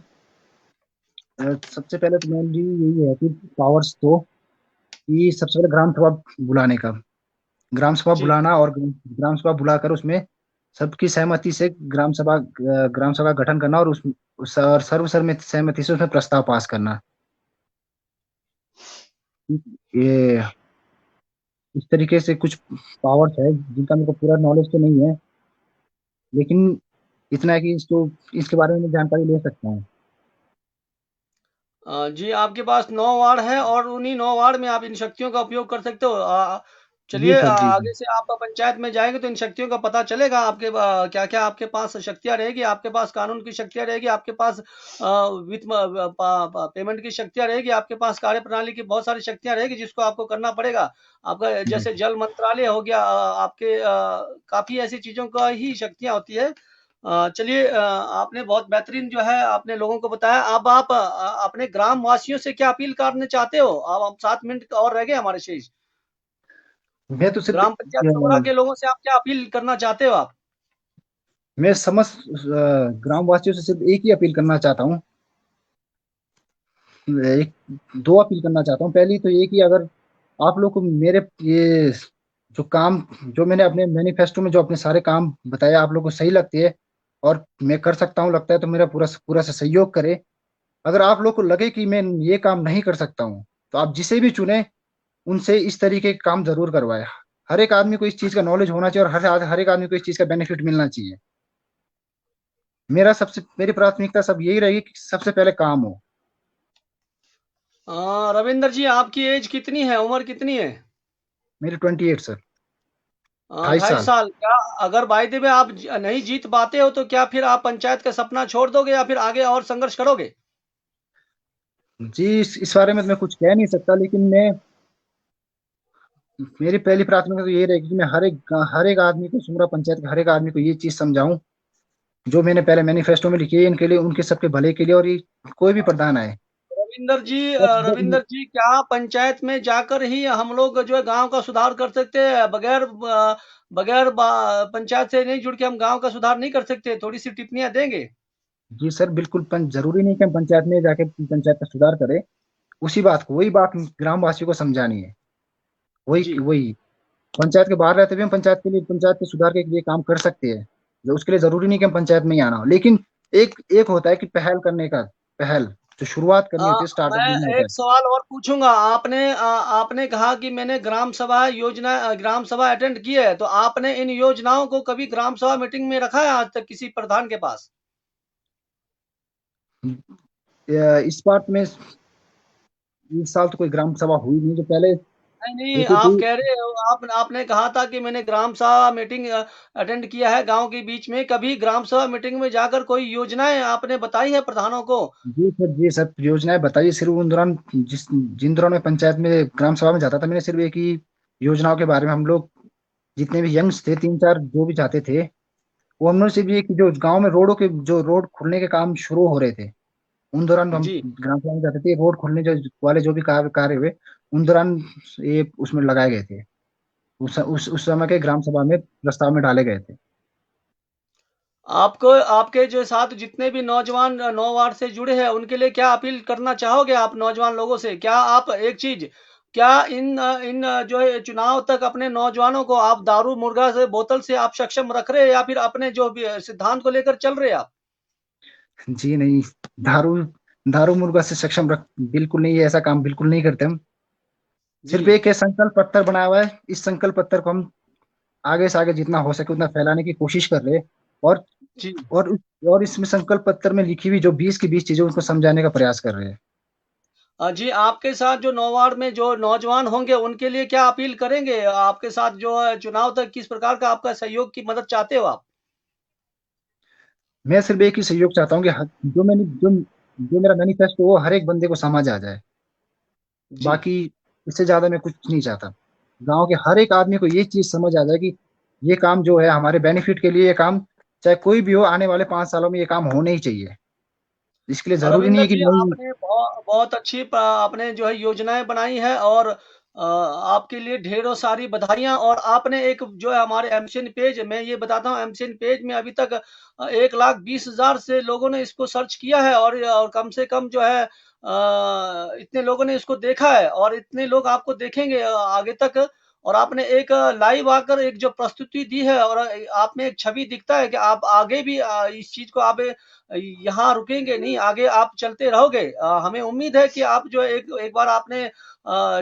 सबसे पहले तो मेनली यही है कि पावर्स तो, कि सबसे पहले ग्राम सभा बुलाने का, ग्राम सभा जी। बुलाना, और ग्राम सभा बुलाकर उसमें सबकी सहमति से ग्राम सभा का गठन करना, और और सर्वसम्मति सहमति से उसमें प्रस्ताव पास करना। ये इस तरीके से कुछ पावर्स है जिनका मेरे को पूरा नॉलेज तो नहीं है, लेकिन इतना है कि इसको इसके बारे में मैं जानकारी ले सकता हूँ। जी, आपके पास 9 वार्ड है और उन्हीं 9 वार्ड में आप इन शक्तियों का उपयोग कर सकते हो। जी चलिए सर, जी सर। आगे से आप पंचायत में जाएँगे तो इन शक्तियों का पता चलेगा। आपके क्या-क्या आपके पास शक्तियाँ रहेगी, आपके पास कानून की शक्तियाँ रहेगी, आपके पास वित्त म प प पेमेंट की शक्तियाँ रहेगी, आपके पास कार्यप्रणाली की बहुत सारी शक्तियाँ रहेगी जिसको आपको करना पड़ेगा। आपका जी जैसे जल मंत्रालय हो गया, आपके काफ़ी ऐसी चीज़ों का ही शक्तियाँ होती है। चलिए आपने बहुत बेहतरीन जो है आपने लोगों को बताया। अब आप अपने ग्राम वासियों से क्या अपील करना चाहते हो? अब हम 7 मिनट और रह गए हमारे शेष। मैं तो सिर्फ ग्राम पंचायत सौरा के लोगों से आप क्या अपील करना चाहते हो आप? मैं समस्त ग्राम वासियों से सिर्फ एक ही अपील करना चाहता हूँ। एक दो अपील करना चाहता हूँ। पहली तो ये कि अगर आप लोग को मेरे ये जो काम, जो मैंने अपने मैनिफेस्टो में जो अपने सारे काम बताए आप लोग को सही लगते हैं और मैं कर सकता हूँ लगता है, तो मेरा पूरा पूरा से सहयोग करें। अगर आप लोग को लगे कि मैं ये काम नहीं कर सकता हूँ, तो आप जिसे भी चुने उनसे इस तरीके के काम जरूर करवाए। हर एक आदमी को इस चीज का नॉलेज होना चाहिए, और हर एक आदमी को इस चीज का बेनिफिट मिलना चाहिए। मेरी प्राथमिकता सब यही रहेगी कि सबसे पहले काम हो। रविंदर जी, आपकी एज कितनी है? उम्र कितनी है? मेरी 28 सर, 28 साल। 28 साल। क्या अगर बाय द वे आप नहीं जीत पाते हो तो क्या फिर आप पंचायत का सपना छोड़ दोगे या फिर आगे और संघर्ष करोगे? जी, इस बारे में तो मैं कुछ कह नहीं सकता, लेकिन मैं मेरी पहली प्राथमिकता तो यही रहेगी कि मैं हर एक आदमी को, सुमरा पंचायत के हर एक आदमी को ये चीज समझाऊं जो मैंने पहले मैनिफेस्टो में लिखी है, इनके लिए, उनके सबके भले के लिए, और ये कोई भी प्रधान आए। रविंदर जी, क्या पंचायत में जाकर ही हम लोग जो है गांव का सुधार कर सकते हैं? पंचायत से नहीं जुड़ के हम गांव का सुधार नहीं कर सकते? थोड़ी सी टिप्पणियां देंगे? जी सर, बिल्कुल जरूरी नहीं कि हम पंचायत में जाके पंचायत का सुधार करें। वही बात ग्रामवासियों को समझानी है। वही जी। वही पंचायत के बाहर रहते हुए हम पंचायत के लिए, पंचायत के सुधार के लिए काम कर सकते हैं। जो उसके लिए जरूरी नहीं कि हम पंचायत में ही आना हो, लेकिन एक एक होता है कि पहल करने का, पहल जो शुरुआत करनी होती है, स्टार्टअप देना मैं होता है। एक सवाल और पूछूंगा। आपने कहा कि मैंने ग्राम सभा योजना ग्राम सभा अटेंड की है, तो आपने इन योजनाओं को कभी ग्राम सभा मीटिंग में रखा है आज तक किसी प्रधान के पास? इस बार में इस साल तो कोई ग्राम सभा हुई नहीं, जो पहले नहीं, नहीं, होती आप थी। कह रहे हो, आपने कहा था कि मैंने ग्राम सभा मीटिंग अटेंड किया है गाँव के बीच में। कभी ग्राम सभा मीटिंग में जाकर कोई योजनाएँ आपने बताई है प्रधानों को? जी सर, जी सर, योजनाएं बताइए। सिर्फ उन दौरान जिन दौरान मैं पंचायत में ग्राम सभा में जाता था, मैंने सिर्फ एक ही योजनाओं के बारे में, हम लोग जितने भी यंग्स थे, तीन चार जो भी चाहते थे, वो हम लोग से भी एक, जो गांव में रोडों के, जो रोड खुलने के काम शुरू हो रहे थे, उन दौरान हम जी। ग्राम सभा में जाते थे। रोड खुलने जो वाले जो भी कार्य कार्य हुए, उन दौरान ये उसमें लगाए गए थे। उस समय के ग्राम सभा में प्रस्ताव में डाले गए थे। आपको आपके जो साथ जितने भी नौजवान 9 वार्ड से जुड़े हैं, उनके लिए क्या अपील करना चाहोगे आप नौजवान लोगों से? क्या आप एक चीज़, क्या जो है चुनाव तक अपने नौजवानों को आप दारू, मुर्गा से, बोतल से आप सक्षम रख रहे हैं, या फिर अपने जो भी सिद्धांत को लेकर चल रहे हैं आप? जी नहीं, दारू दारू मुर्गा से सक्षम रख बिल्कुल नहीं, ऐसा काम बिल्कुल नहीं करते हम। जी, सिर्फ एक है संकल्प पत्र बनाया हुआ है, इस संकल्प पत्र को हम आगे से आगे जितना हो सके उतना फैलाने की कोशिश कर रहे हैं। और जी। और और इसमें संकल्प पत्र में लिखी हुई जो 20 की 20 चीजें, उनको समझाने का प्रयास कर रहे हैं। जी, आपके साथ जो 9 वार्ड में जो नौजवान होंगे, उनके लिए क्या अपील करेंगे? आपके साथ जो है चुनाव तक किस प्रकार का आपका सहयोग की मदद चाहते हो आप? मैं सिर्फ एक ही सहयोग चाहता हूँ कि जो मेरा मैनिफेस्टो, वो हर एक बंदे को समझ आ जाए। जी। बाकी इससे ज्यादा मैं कुछ नहीं चाहता। गांव के हर एक आदमी को ये चीज समझ आ जाए कि ये काम जो है हमारे बेनिफिट के लिए, ये काम चाहे कोई भी हो, आने वाले 5 सालों में ये काम होने ही चाहिए। इसके लिए जरूरी नहीं रविंदर है कि जी, मैं। आपने बहुत अच्छी आपने जो है योजनाएं बनाई है, और आपके लिए ढेरों सारी बधाइयां। और आपने एक जो है हमारे एमसीएन पेज, मैं ये बताता हूँ, एमसीएन पेज में अभी तक 1,20,000 से लोगों ने इसको सर्च किया है, और कम से कम जो है इतने लोगों ने इसको देखा है, और इतने लोग आपको देखेंगे आगे तक। और आपने एक लाइव आकर एक जो प्रस्तुति दी है, और आप में एक छवि दिखता है कि आप आगे भी इस चीज को आप यहाँ रुकेंगे नहीं, आगे आप चलते रहोगे। हमें उम्मीद है कि आप जो है एक एक बार आपने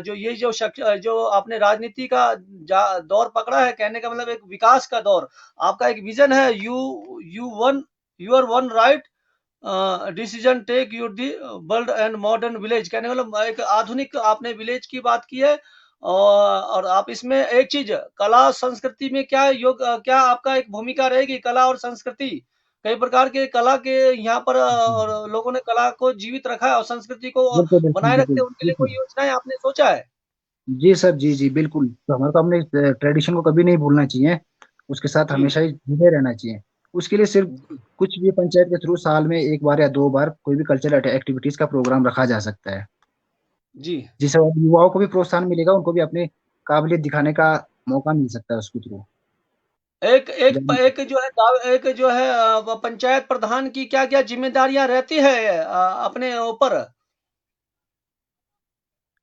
जो ये जो आपने राजनीति का दौर पकड़ा है, कहने का मतलब एक विकास का दौर, आपका एक विजन है, you one your one right decision take your the world and modern village, कहने का मतलब एक आधुनिक आपने विलेज की बात की है। और आप इसमें एक चीज, कला संस्कृति में क्या आपका एक भूमिका रहेगी? कला और संस्कृति, कई प्रकार के कला के यहाँ पर और लोगों ने कला को जीवित रखा है, और संस्कृति को बिल्कुल बिल्कुल बनाए रखते बिल्कुल हैं, उनके जी लिए सर। कोई योजनाएं आपने सोचा है? जी सर, जी जी बिल्कुल। तो हमारे को अपने ट्रेडिशन को कभी नहीं भूलना चाहिए, उसके साथ जी, हमेशा ही जुड़े रहना चाहिए। उसके लिए सिर्फ जी, कुछ भी पंचायत के थ्रू साल में एक बार या 2 बार कोई भी कल्चरल एक्टिविटीज का प्रोग्राम रखा जा सकता है, जी। जिससे युवाओं को भी प्रोत्साहन मिलेगा, उनको भी अपने काबिलियत दिखाने का मौका मिल सकता है उसके थ्रू। एक जो है एक जो है पंचायत प्रधान की क्या-क्या ज़िम्मेदारियाँ रहती है अपने ऊपर?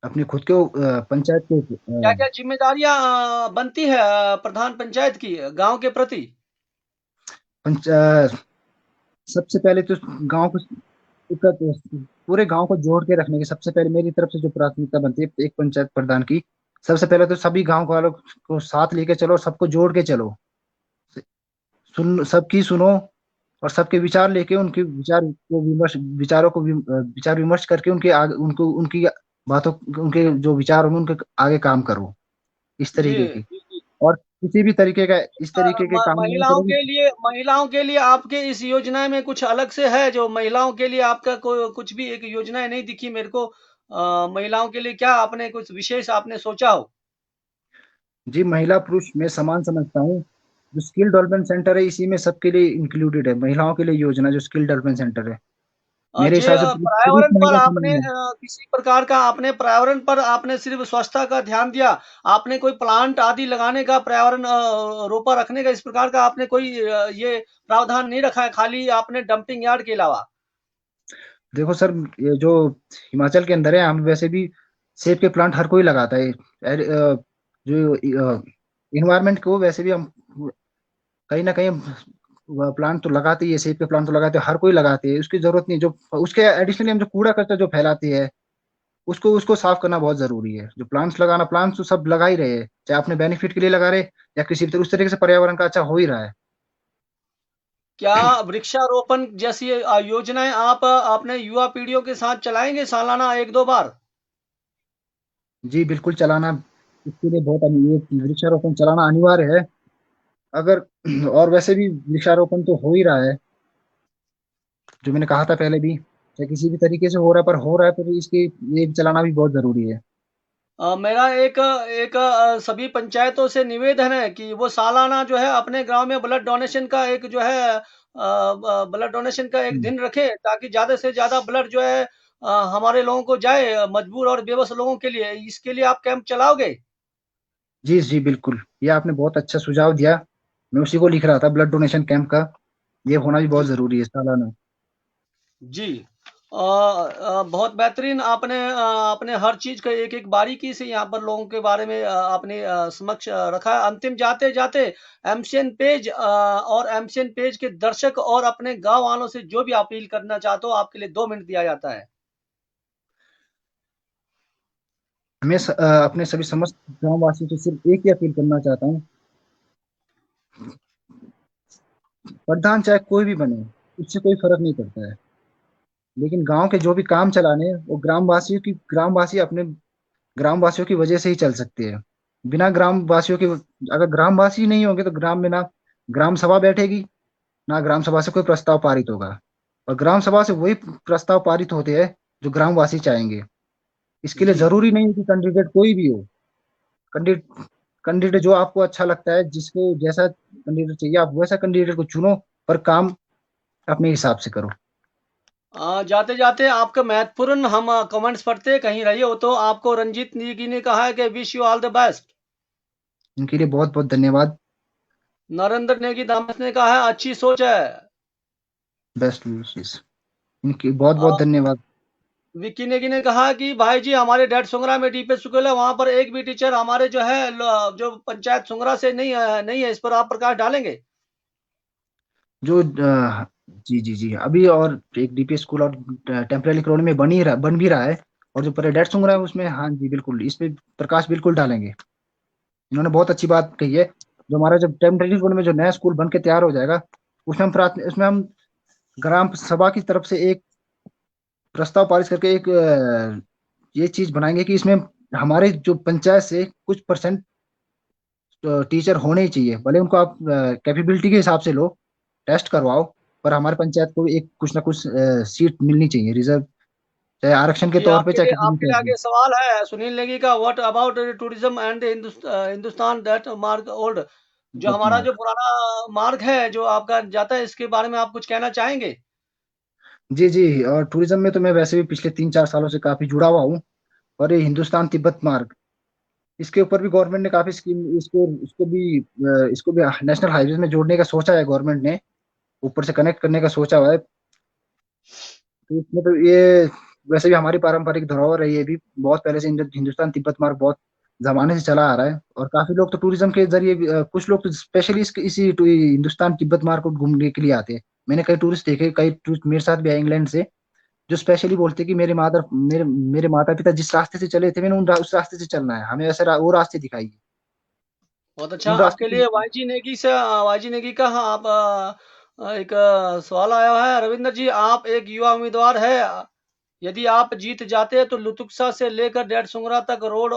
अपने खुद के पंचायत के क्या-क्या ज़िम्मेदारियाँ बनती है प्रधान पंचायत की गाँव के प्रति? पंच सबसे पहले तो गांव को पूरे गांव को जोड़ के रखने की सबसे पहले मेरी तरफ से जो प्राथमिकता बनती है एक पंचायत प्रधान की, सबसे पहले तो सभी गांव वालों को साथ लेके चलो और सबको जोड़ के चलो। सबकी सुनो, और सबके विचार लेके उनके विचार विमर्श करके उनके आगे, उनको उनकी बातों, उनके जो विचार होंगे उनके आगे काम करो, इस जी, तरीके की। जी, जी। और किसी भी तरीके का इस तरीके के म काम नहीं करोगे। महिलाओं के लिए आपके इस योजना में कुछ अलग से है, जो महिलाओं के लिए आपका कोई कुछ भी एक योजनाएँ नहीं दिखी मेरे को। महिलाओं के लिए क्या आपने कुछ विशेष आपने सोचा हो? जी, महिला पुरुष मैं समान समझता हूँ। जो स्किल डेवलपमेंट सेंटर है, इसी में सबके लिए इंक्लूडेड है, महिलाओं के लिए योजना जो स्किल डेवलपमेंट सेंटर है, मेरे जे हिसाब से पुरुष पर्यावरण पर महिला आपने समान है। किसी प्रकार का आपने पर्यावरण पर आपने सिर्फ़ स्वच्छता का ध्यान दिया, आपने कोई प्लांट आदि लगाने का, पर्यावरण रोपा रखने का, इस प्रकार का आपने कोई ये प्रावधान नहीं रखा है, खाली आपने डंपिंग यार्ड के अलावा? देखो सर, ये जो हिमाचल के अंदर है, हम वैसे भी सेब के प्लांट हर कोई लगाता है। जो इन्वायरमेंट को वैसे भी हम कहीं ना कहीं प्लांट तो लगाते ही है, सेब के प्लांट तो लगाते हैं, हर कोई लगाते हैं, उसकी जरूरत नहीं। जो उसके एडिशनली हम जो कूड़ा कचरा जो फैलाते हैं, उसको उसको साफ करना बहुत जरूरी है। जो प्लांट्स लगाना, प्लांट्स तो सब लगा ही रहे हैं, चाहे अपने बेनिफिट के लिए लगा रहे या किसी भी तरह, उस तरीके से पर्यावरण का अच्छा हो ही रहा है। क्या वृक्षारोपण जैसी योजनाएं आप अपने युवा पीढ़ियों के साथ चलाएंगे सालाना एक दो बार? जी बिल्कुल, चलाना इसके लिए बहुत ये वृक्षारोपण चलाना अनिवार्य है। अगर और वैसे भी वृक्षारोपण तो हो ही रहा है, जो मैंने कहा था पहले भी, चाहे किसी भी तरीके से हो रहा है, पर हो रहा है तो इसके ये चलाना भी बहुत जरूरी है। मेरा एक एक सभी पंचायतों से निवेदन है कि वो सालाना जो है अपने गांव में ब्लड डोनेशन का एक जो है ब्लड डोनेशन का एक हम्म। दिन रखे, ताकि ज्यादा से ज्यादा ब्लड जो है हमारे लोगों को जाए, मजबूर और बेबस लोगों के लिए। इसके लिए आप कैंप चलाओगे? जी जी बिल्कुल, ये आपने बहुत अच्छा सुझाव दिया। मैं उसी को लिख रहा था, ब्लड डोनेशन कैंप का ये होना भी बहुत जी जरूरी है सालाना। जी। बहुत बेहतरीन आपने आपने हर चीज का एक एक बारीकी से यहाँ पर लोगों के बारे में अपने समक्ष रखा है। अंतिम जाते जाते एमसीएन पेज और एमसीएन पेज के दर्शक और अपने गांव वालों से जो भी अपील करना चाहते हो, आपके लिए 2 मिनट दिया जाता है। अपने सभी समस्त गांव वासियों से सिर्फ एक ही अपील करना चाहता हूँ। प्रधान चाहे कोई भी बने, उससे कोई फर्क नहीं पड़ता है, लेकिन गांव के जो भी काम चलाने हैं, वो ग्रामवासी अपने ग्रामवासियों की वजह से ही चल सकते हैं। बिना ग्रामवासियों के, अगर ग्रामवासी नहीं होंगे तो ग्राम में ना ग्राम सभा बैठेगी, ना ग्राम सभा से कोई प्रस्ताव पारित होगा। और ग्राम सभा से वही प्रस्ताव पारित होते हैं जो ग्रामवासी चाहेंगे। इसके लिए जी जरूरी नहीं है कि कैंडिडेट कोई भी हो। कैंडिडेट कैंडिडेट जो आपको अच्छा लगता है, जिसको जैसा कैंडिडेट चाहिए, आप वैसा कैंडिडेट को चुनो, पर काम अपने हिसाब से करो। जाते जाते आपका महत्वपूर्ण हम कमेंट्स पढ़ते कहीं रही हो तो आपको रंजीत नेगी ने कहा है कि wish you all the best. इनके लिए बहुत बहुत धन्यवाद। नरेंद्र नेगी दामस ने कहा है अच्छी सोच है। बेस्ट विशेष, इनकी बहुत बहुत धन्यवाद। विक्की नेगी ने कहा कि भाई जी हमारे डैड सुंगरा में डीपी स्कूल है, वहां पर एक भी टीचर हमारे जो है जो पंचायत सुंगरा से नहीं है। इस पर आप प्रकाश डालेंगे? जो जी जी जी, अभी और एक डीपी स्कूल और टेम्परेरी कॉलोनी में बन भी रहा है, और जो परेडेट सुन रहा है उसमें, हाँ जी बिल्कुल, इस पे प्रकाश बिल्कुल डालेंगे। इन्होंने बहुत अच्छी बात कही है। जो हमारा जब टेम्परेरी कॉलोनी में जो नया स्कूल बन के तैयार हो जाएगा, उसमें हम ग्राम सभा की तरफ से एक प्रस्ताव पारित करके एक ये चीज बनाएंगे कि इसमें हमारे जो पंचायत से कुछ परसेंट टीचर होने ही चाहिए, भले उनको आप कैपेबिलिटी के हिसाब से लो, टेस्ट करवाओ, पर हमारे पंचायत को एक कुछ ना कुछ सीट मिलनी चाहिए रिजर्व, चाहे आरक्षण के जी, तौर पे चाहे किसी भी आपके लिए टाइप की। आगे सवाल है सुनील नेगी का। What about tourism and Hindustan that मार्ग ओल्ड? जो हमारा जो मार्क। पुराना मार्ग है जो आपका जाता है, इसके बारे में आप कुछ कहना चाहेंगे? जी जी, और टूरिज्म में तो मैं वैसे भी पिछले 3-4 सालों से काफी जुड़ा हुआ हूँ। और ये हिंदुस्तान तिब्बत मार्ग, इसके ऊपर भी गवर्नमेंट ने काफी स्कीम, इसको भी नेशनल हाईवे में जोड़ने का सोचा है गवर्नमेंट ने, ऊपर से कनेक्ट करने का सोचा हुआ है। तो इसमें तो ये वैसे भी हमारी पारंपरिक धरोहर है, ये भी बहुत पहले से हिंदुस्तान तिब्बत मार्ग बहुत जमाने से चला आ रहा है। और काफी लोग तो टूरिज्म के जरिए कुछ लोग तो स्पेशली हिंदुस्तान तिब्बत मार्ग को घूमने के लिए आते हैं। मैंने कई टूरिस्ट देखे, कई टूरिस्ट मेरे साथ भी आए इंग्लैंड से, जो स्पेशली बोलते हैं कि मेरे माता पिता जिस रास्ते से चले थे, मैंने उस रास्ते से चलना है, हमें वैसे वो रास्ते दिखाइए। बहुत अच्छा। उन रास्ते आपके पे। लिए वाईजी नेगी का, हाँ, आप एक सवाल आया है। रविंद्र जी, आप एक युवा उम्मीदवार है। यदि आप जीत जाते हैं तो लुतुक्सा से लेकर डेढ़ सुंगरा तक रोड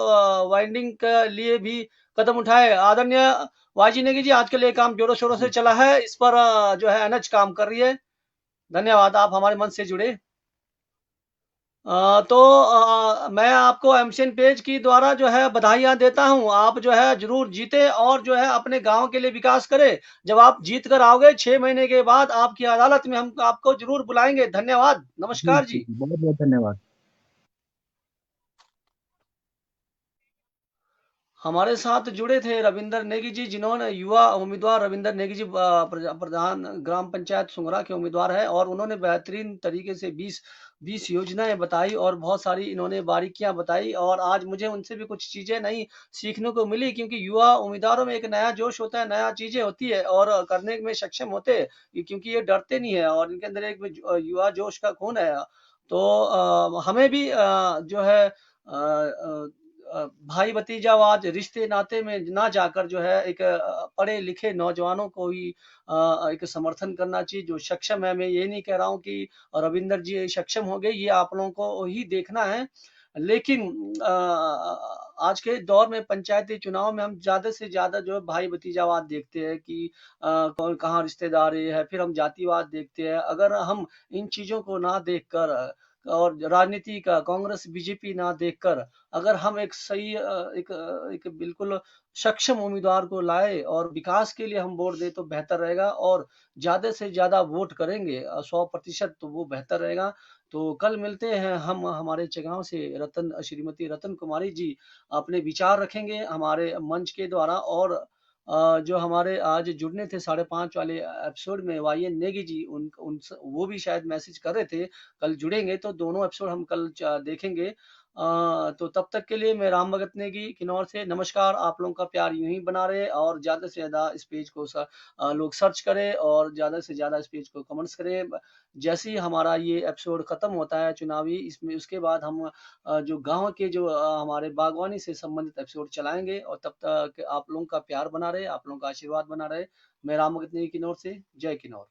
वाइंडिंग के लिए भी कदम उठाए। आदरणीय वाईजी नेगी जी, आज के लिए काम जोरों शोरों से चला है, इस पर जो है एनएच काम कर रही है। धन्यवाद, आप हमारे मन से जुड़े। मैं आपको एमसीएन पेज की द्वारा जो है बधाइयाँ देता हूँ। आप जो है ज़रूर जीते और जो है अपने गाँव के लिए विकास करें। जब आप जीत कर आओगे 6 महीने के बाद आपकी अदालत में हम आपको ज़रूर बुलाएँगे। धन्यवाद। जी नमस्कार जी जी। बहुत बहुत धन्यवाद। हमारे साथ जुड़े थे रविंदर नेगी जी, जिन्होंने युवा उम्मीदवार रविंदर नेगी जी प्रधान ग्राम पंचायत सुंगरा के उम्मीदवार है, और उन्होंने बेहतरीन तरीके से 20 योजनाएं बताई और बहुत सारी इन्होंने बारीकियां बताई, और आज मुझे उनसे भी कुछ चीजें नई सीखने को मिली, क्योंकि युवा उम्मीदवारों में एक नया जोश होता है, नया चीजें होती है और करने में सक्षम होते हैं, क्योंकि ये डरते नहीं है और इनके अंदर एक युवा जोश का खून है। तो हमें भी जो है भाई भतीजावाद रिश्ते नाते में ना जाकर जो है एक पढ़े लिखे नौजवानों को ही एक समर्थन करना चाहिए जो सक्षम है। मैं ये नहीं कह रहा हूँ कि रविंदर जी सक्षम हो गए, ये आप लोगों को ही देखना है। लेकिन आज के दौर में पंचायती चुनाव में हम ज्यादा से ज्यादा जो है भाई भतीजावाद देखते हैं कि कौन कहाँ रिश्तेदारी है, फिर हम जातिवाद देखते हैं। अगर हम इन चीजों को ना देखकर और राजनीति का कांग्रेस बीजेपी ना देखकर अगर हम एक सही एक बिल्कुल सक्षम उम्मीदवार को लाए और विकास के लिए हम वोट दें तो बेहतर रहेगा, और ज्यादा से ज्यादा वोट करेंगे 100% तो वो बेहतर रहेगा। तो कल मिलते हैं हम, हमारे चगांव से श्रीमती रतन कुमारी जी अपने विचार रखेंगे हमारे मंच के द्वारा, और जो हमारे आज जुड़ने थे 5:30 वाले एपिसोड में वाई नेगी जी, उन वो भी शायद मैसेज कर रहे थे कल जुड़ेंगे, तो दोनों एपिसोड हम कल देखेंगे। तो तब तक के लिए मैं राम भगत नेगी किन्नौर से नमस्कार। आप लोगों का प्यार यूं ही बना रहे और ज्यादा से ज्यादा इस पेज को लोग सर्च करें और ज्यादा से ज्यादा इस पेज को कमेंट्स करें। जैसे ही हमारा ये एपिसोड खत्म होता है चुनावी, इसमें उसके बाद हम जो गांव के जो हमारे बागवानी से संबंधित एपिसोड चलाएंगे, और तब तक आप लोगों का प्यार बना रहे, आप लोगों का आशीर्वाद बना रहे। मैं राम भगत नेगी किन्नौर से, जय किन्नौर।